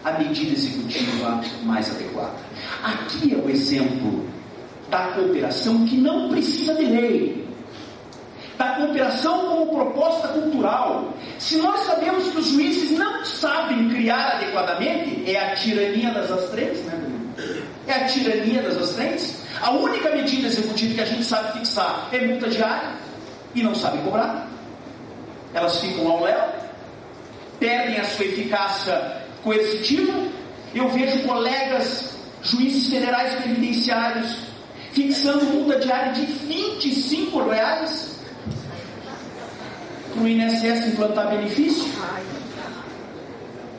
a medida executiva mais adequada. Aqui é o exemplo da cooperação que não precisa de lei, da cooperação como proposta cultural. Se nós sabemos que os juízes não sabem criar adequadamente, é a tirania das astrantes, né? É a tirania das astrantes. A única medida executiva que a gente sabe fixar é multa diária e não sabe cobrar. Elas ficam ao léu, perdem a sua eficácia coercitiva. Eu vejo colegas juízes federais previdenciários fixando multa diária de R$25 para o INSS implantar benefício.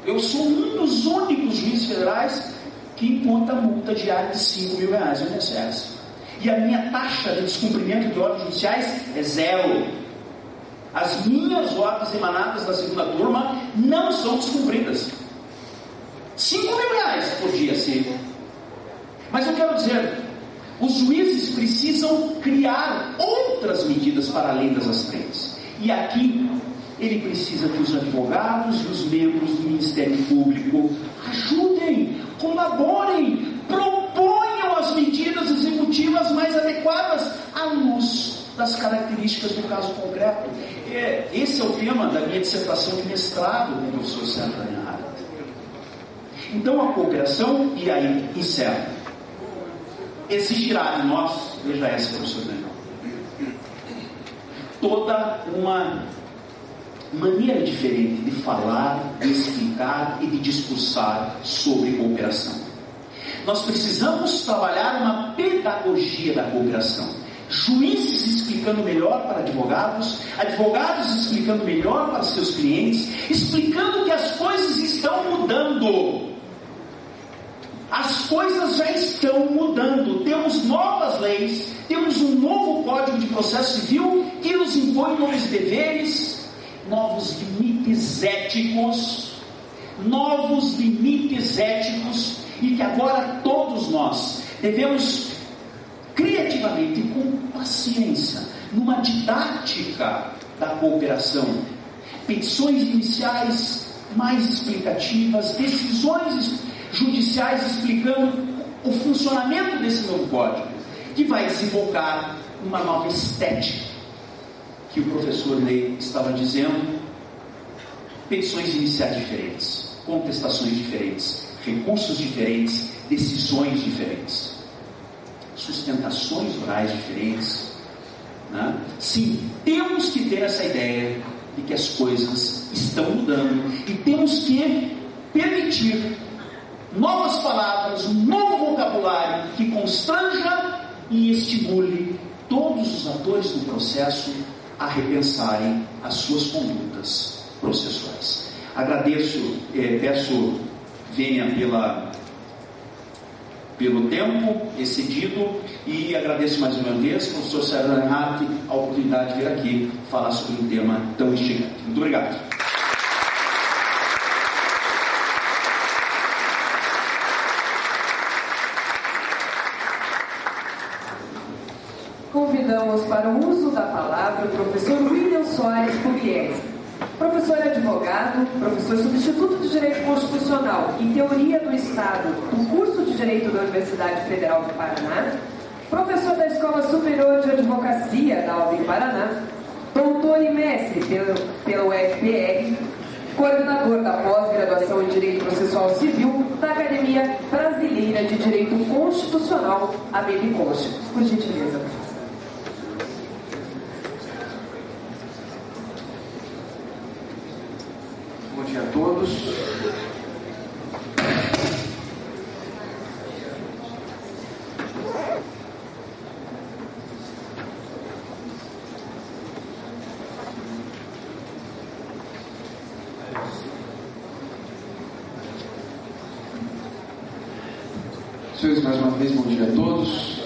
Eu sou um dos únicos juízes federais que imputa multa diária de R$5 mil no INSS. E a minha taxa de descumprimento de ordens judiciais é 0. As minhas ordens emanadas da segunda turma não são descumpridas. R$5 mil por dia, sim. Mas eu quero dizer, os juízes precisam criar outras medidas para além das astrantes. E aqui ele precisa que os advogados e os membros do Ministério Público ajudem, colaborem, proponham as medidas executivas mais adequadas à luz das características do caso concreto. Esse é o tema da minha dissertação de mestrado com o professor Sérgio Reinhardt. Então a cooperação, e aí encerro, exigirá de nós, veja essa, professor Daniel, toda uma maneira diferente de falar, de explicar e de discursar sobre cooperação. Nós precisamos trabalhar uma pedagogia da cooperação. Juízes explicando melhor para advogados, advogados explicando melhor para seus clientes, explicando que as coisas estão mudando. As coisas já estão mudando. Temos novas leis, temos um novo Código de Processo Civil que nos impõe novos deveres, novos limites éticos, e que agora todos nós devemos criativamente, com paciência, numa didática da cooperação, petições iniciais mais explicativas, decisões judiciais explicando o funcionamento desse novo código, que vai desembocar uma nova estética, que o professor Ney estava dizendo, petições iniciais diferentes, contestações diferentes, recursos diferentes, decisões diferentes, sustentações orais diferentes, né? Sim, temos que ter essa ideia de que as coisas estão mudando e temos que permitir novas palavras, um novo vocabulário que constranja e estimule todos os atores do processo a repensarem as suas condutas processuais. Agradeço, peço vênia pelo tempo excedido e agradeço mais uma vez ao professor Sérgio Reinhardt a oportunidade de vir aqui falar sobre um tema tão instigante. Muito obrigado. Convidamos para o uso da palavra o professor William Soares Pugliese. Professor advogado, professor substituto de Direito Constitucional e Teoria do Estado do curso de Direito da Universidade Federal do Paraná, professor da Escola Superior de Advocacia da UFPR Paraná, doutor e mestre pela UFPR, coordenador da pós-graduação em Direito Processual Civil da Academia Brasileira de Direito Constitucional, ABPConst. Por gentileza, professor. Bom dia a todos. Senhores, mais uma vez, bom dia a todos.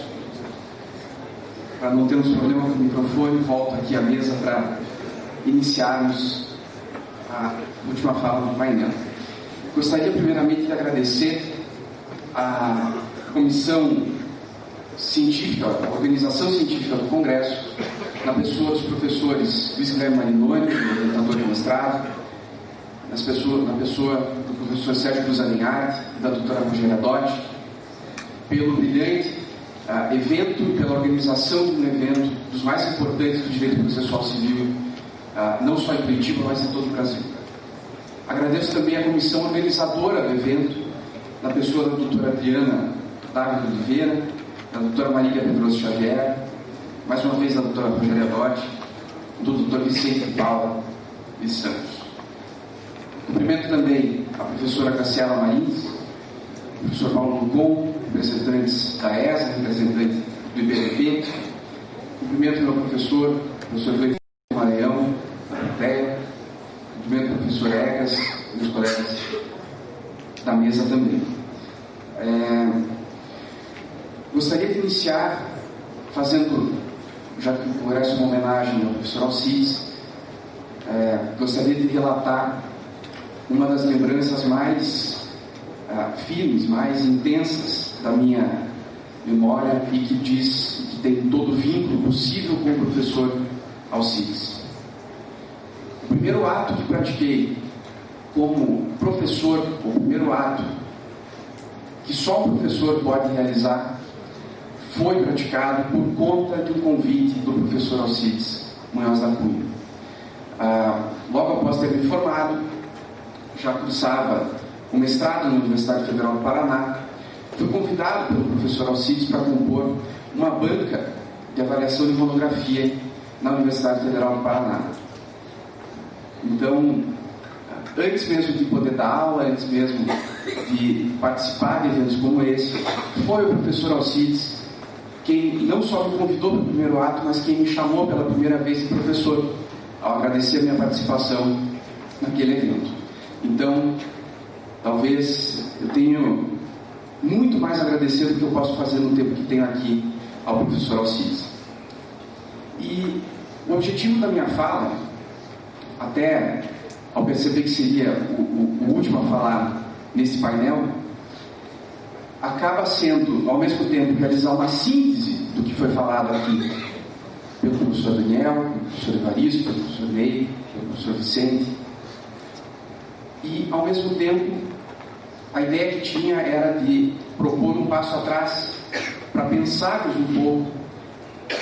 Para não termos problema com o microfone, volto aqui à mesa para iniciarmos a última fala do painel. Gostaria primeiramente de agradecer à Comissão Científica, à Organização Científica do Congresso, na pessoa dos professores Luiz Guilherme Marinoni, orientador de mestrado, na pessoa do professor Sérgio Cruz Alinhard e da doutora Rogéria Dotti, pelo brilhante evento e pela organização de um evento dos mais importantes do direito processual civil, não só em Curitiba, mas em todo o Brasil. Agradeço também a comissão organizadora do evento, na pessoa da doutora Adriana Dávila Oliveira, da doutora Marília Pedroso Xavier, mais uma vez da doutora Rogéria Dotti, do doutor Vicente Paula de Santos. Cumprimento também a professora Graciela Marins, o professor Paulo Lucon, representantes da ESA, representante do IBDP. Cumprimento meu professor Gleison Maranhão, da plateia. Cumprimento o professor Egas e os colegas da mesa também. Gostaria de iniciar fazendo, já que o congresso é uma homenagem ao professor Alcides, gostaria de relatar uma das lembranças mais firmes, mais intensas da minha memória e que tem todo o vínculo possível com o professor Alcides. O primeiro ato que pratiquei como professor, o primeiro ato que só o professor pode realizar, foi praticado por conta de um convite do professor Alcides Munhoz da Cunha. Logo após ter me formado, já cursava o mestrado na Universidade Federal do Paraná, fui convidado pelo professor Alcides para compor uma banca de avaliação de monografia na Universidade Federal do Paraná. Então, antes mesmo de poder dar aula, antes mesmo de participar de eventos como esse, foi o professor Alcides quem não só me convidou para o primeiro ato, mas quem me chamou pela primeira vez de professor, ao agradecer a minha participação naquele evento. Então, talvez eu tenha muito mais a agradecer do que eu posso fazer no tempo que tenho aqui ao professor Alcides. E o objetivo da minha fala, até ao perceber que seria o último a falar nesse painel, acaba sendo, ao mesmo tempo, realizar uma síntese do que foi falado aqui pelo professor Daniel, pelo professor Evaristo, pelo professor Ney, pelo professor Vicente, e, ao mesmo tempo, a ideia que tinha era de propor um passo atrás para pensarmos um pouco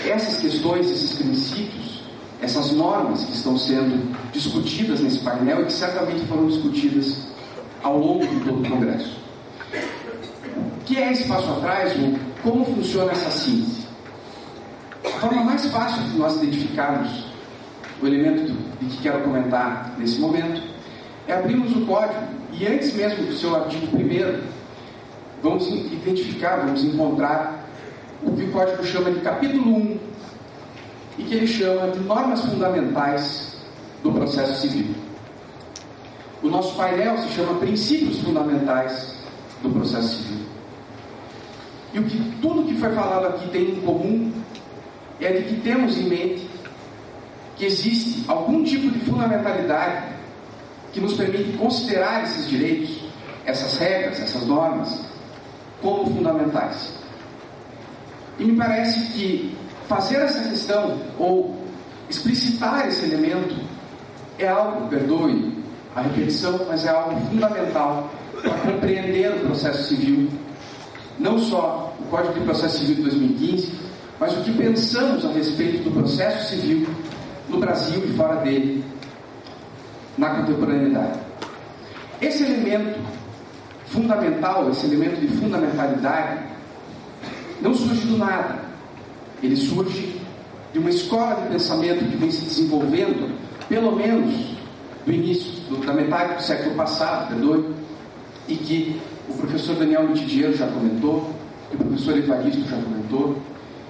essas questões, esses princípios, essas normas que estão sendo discutidas nesse painel e que certamente foram discutidas ao longo de todo o Congresso. O que é esse passo atrás? Como funciona essa síntese? A forma mais fácil de nós identificarmos o elemento de que quero comentar nesse momento é abrirmos o código e antes mesmo do seu artigo 1º, vamos identificar, vamos encontrar o que o código chama de capítulo 1 e que ele chama de normas fundamentais do processo civil. O nosso painel se chama princípios fundamentais do processo civil. E tudo que foi falado aqui tem em comum é de que temos em mente que existe algum tipo de fundamentalidade que nos permite considerar esses direitos, essas regras, essas normas, como fundamentais. E me parece que fazer essa questão, ou explicitar esse elemento, é algo, perdoe a repetição, mas é algo fundamental para compreender o processo civil, não só o Código de Processo Civil de 2015, mas o que pensamos a respeito do processo civil no Brasil e fora dele, na contemporaneidade. Esse elemento fundamental, esse elemento de fundamentalidade, não surge do nada. Ele surge de uma escola de pensamento que vem se desenvolvendo, pelo menos do início, da metade do século passado, perdoe, e que o professor Daniel Mitidiero já comentou, que o professor Evaristo já comentou,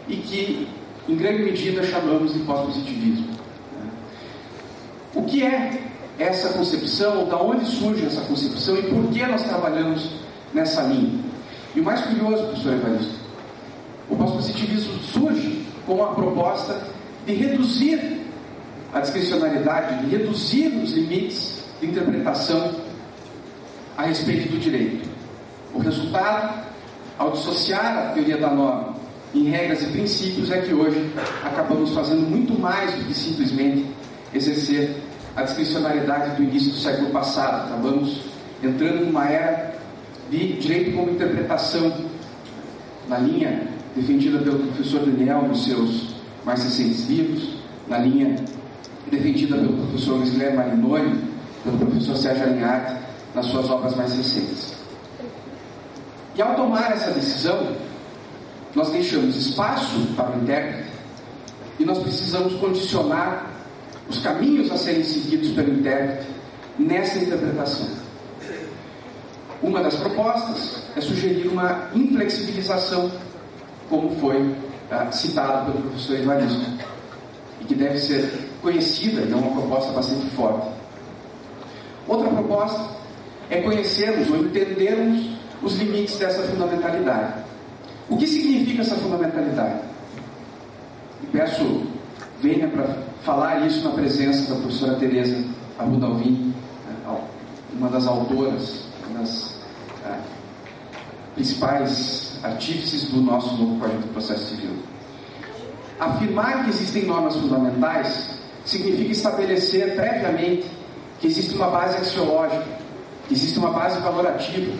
e que, em grande medida, chamamos de pós-positivismo. O que é essa concepção, ou da onde surge essa concepção, e por que nós trabalhamos nessa linha? E o mais curioso, professor Evaristo, o pós-positivismo surge com a proposta de reduzir a discricionariedade, de reduzir os limites de interpretação a respeito do direito. O resultado, ao dissociar a teoria da norma em regras e princípios, é que hoje acabamos fazendo muito mais do que simplesmente exercer a discricionariedade do início do século passado. Acabamos entrando numa era de direito como interpretação, na linha defendida pelo professor Daniel nos seus mais recentes livros, na linha defendida pelo professor Luiz Guilherme Marinoni, pelo professor Sérgio Alinhart nas suas obras mais recentes. E ao tomar essa decisão, nós deixamos espaço para o intérprete e nós precisamos condicionar os caminhos a serem seguidos pelo intérprete nessa interpretação. Uma das propostas é sugerir uma inflexibilização, como foi citado pelo professor Evaristo, e que deve ser conhecida, e é uma proposta bastante forte. Outra proposta é conhecermos ou entendermos os limites dessa fundamentalidade. O que significa essa fundamentalidade? E peço, venha para falar isso na presença da professora Tereza Arruda Alvim, uma das autoras, uma das principais artífices do nosso novo Código de Processo Civil. Afirmar que existem normas fundamentais significa estabelecer previamente que existe uma base axiológica, que existe uma base valorativa,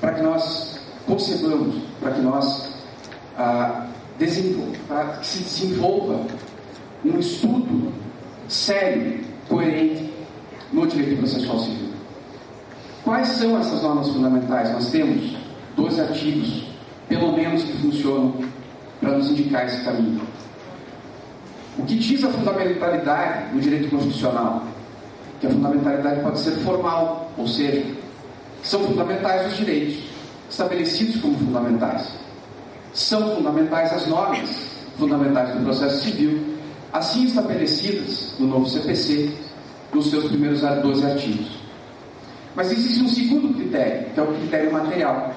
para que nós concebamos, para que nós para que se desenvolva um estudo sério, coerente no direito processual civil. Quais são essas normas fundamentais? Nós temos 12 artigos, pelo menos, que funcionam para nos indicar esse caminho. O que diz a fundamentalidade no direito constitucional? Que a fundamentalidade pode ser formal, ou seja, são fundamentais os direitos estabelecidos como fundamentais. São fundamentais as normas fundamentais do processo civil, assim estabelecidas no novo CPC, nos seus primeiros 12 artigos. Mas existe um segundo critério, que é o critério material.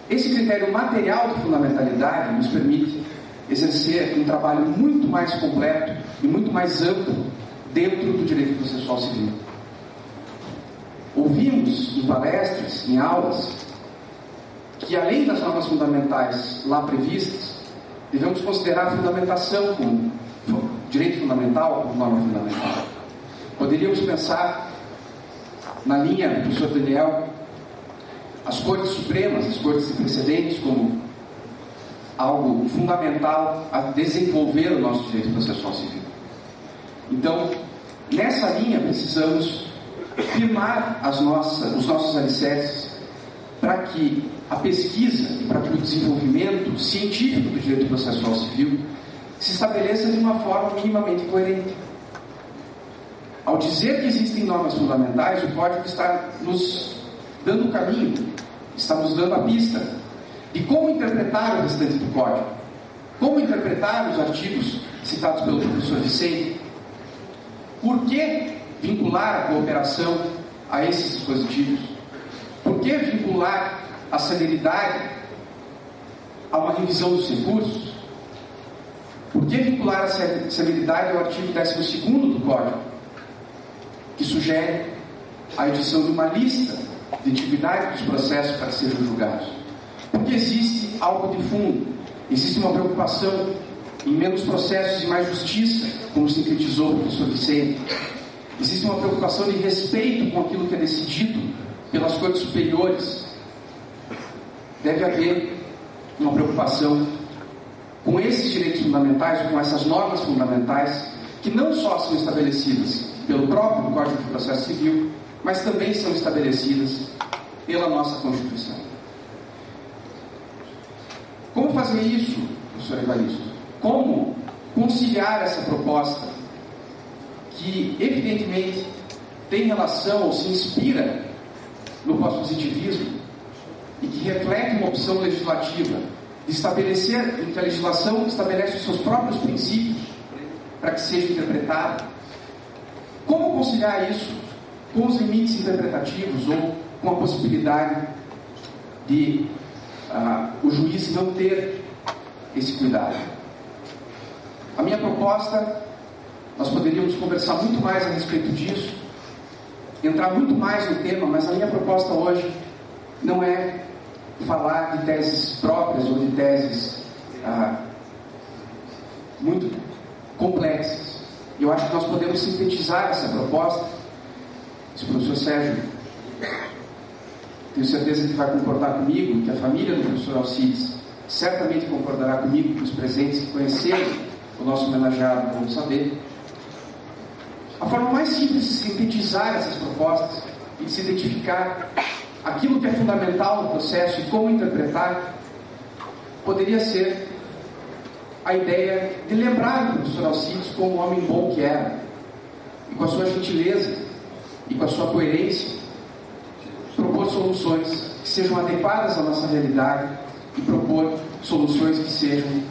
Esse critério material de fundamentalidade nos permite exercer um trabalho muito mais completo e muito mais amplo dentro do direito processual civil. Ouvimos em palestras, em aulas, que além das normas fundamentais lá previstas, devemos considerar a fundamentação como direito fundamental como norma fundamental. Poderíamos pensar na linha do professor Daniel, as Cortes Supremas, as Cortes de precedentes, como algo fundamental a desenvolver o nosso direito processual civil. Então, nessa linha, precisamos firmar os nossos alicerces para que a pesquisa e para que o desenvolvimento científico do direito processual civil se estabeleça de uma forma minimamente coerente. Ao dizer que existem normas fundamentais, o Código está nos dando o caminho, está nos dando a pista de como interpretar o restante do Código, como interpretar os artigos citados pelo professor Vicente, por que vincular a cooperação a esses dispositivos, por que vincular a celeridade a uma revisão dos recursos, por que vincular a celeridade ao artigo 12º do Código, que sugere a edição de uma lista de antiguidade dos processos para que sejam julgados. Porque existe algo de fundo, existe uma preocupação em menos processos e mais justiça, como sintetizou o professor Vicente. Existe uma preocupação de respeito com aquilo que é decidido pelas cortes superiores. Deve haver uma preocupação com esses direitos fundamentais, com essas normas fundamentais, que não só são estabelecidas pelo próprio Código de Processo Civil, mas também são estabelecidas pela nossa Constituição. Como fazer isso, professor Evaristo? Como conciliar essa proposta que, evidentemente, tem relação ou se inspira no pós-positivismo e que reflete uma opção legislativa de estabelecer, em que a legislação estabelece os seus próprios princípios para que seja interpretada? Como conciliar isso com os limites interpretativos ou com a possibilidade de o juiz não ter esse cuidado? A minha proposta, nós poderíamos conversar muito mais a respeito disso, entrar muito mais no tema, mas a minha proposta hoje não é falar de teses próprias ou de teses muito complexas. Eu acho que nós podemos sintetizar essa proposta. Se o professor Sérgio, tenho certeza que vai concordar comigo, que a família do professor Alcides certamente concordará comigo, que os presentes que conheceram o nosso homenageado vão saber. A forma mais simples de sintetizar essas propostas e de se identificar aquilo que é fundamental no processo e como interpretar, poderia ser a ideia de lembrar o professor Alcides como um homem bom que era, e com a sua gentileza e com a sua coerência, propor soluções que sejam adequadas à nossa realidade e propor soluções que sejam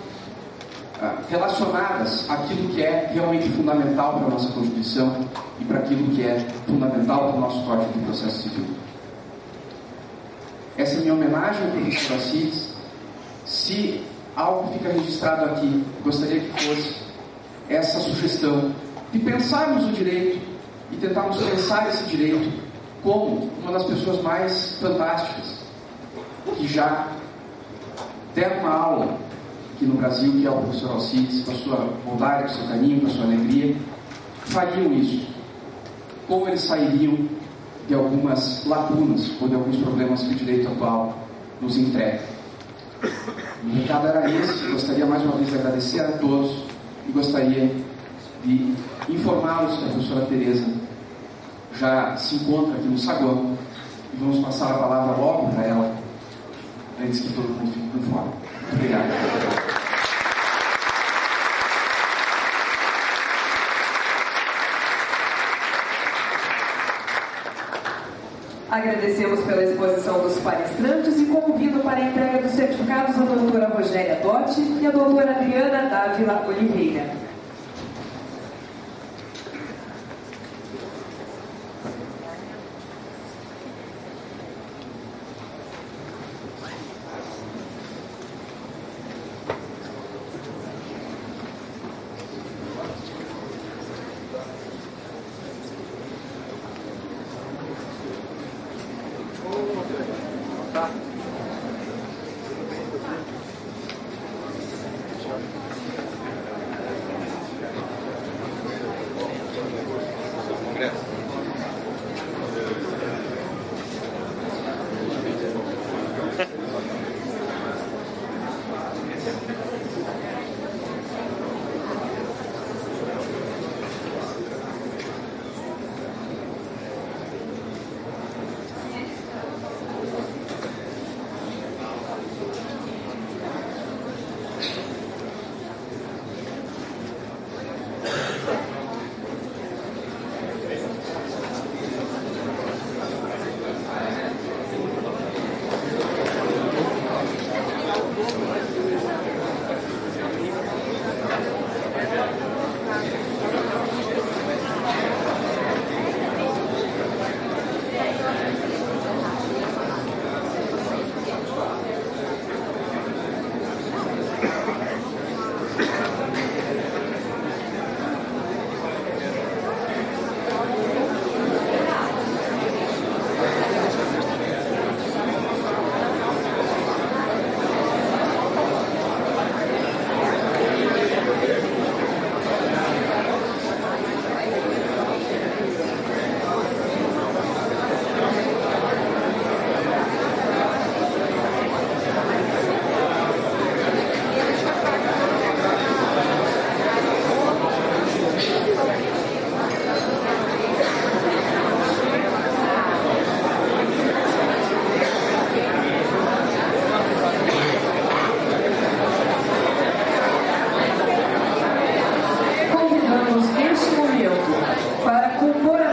relacionadas àquilo que é realmente fundamental para a nossa Constituição e para aquilo que é fundamental para o nosso Código de Processo Civil. Essa é a minha homenagem ao professor Alcides. Se algo fica registrado aqui, gostaria que fosse essa sugestão de pensarmos o direito e tentarmos pensar esse direito como uma das pessoas mais fantásticas que já deram uma aula aqui no Brasil, que é o professor Alcides, com a sua bondade, com o seu carinho, com a sua alegria, fariam isso. Como eles sairiam de algumas lacunas ou de alguns problemas que o direito atual nos entrega. O recado era esse. Gostaria mais uma vez de agradecer a todos e gostaria de informá-los que a professora Tereza já se encontra aqui no saguão e vamos passar a palavra logo para ela, antes que todo mundo fique por fora. Muito obrigado. Agradecemos pela exposição dos palestrantes e convido para a entrega dos certificados a doutora Rogéria Dotti e a doutora Adriana Dávila Oliveira. para compor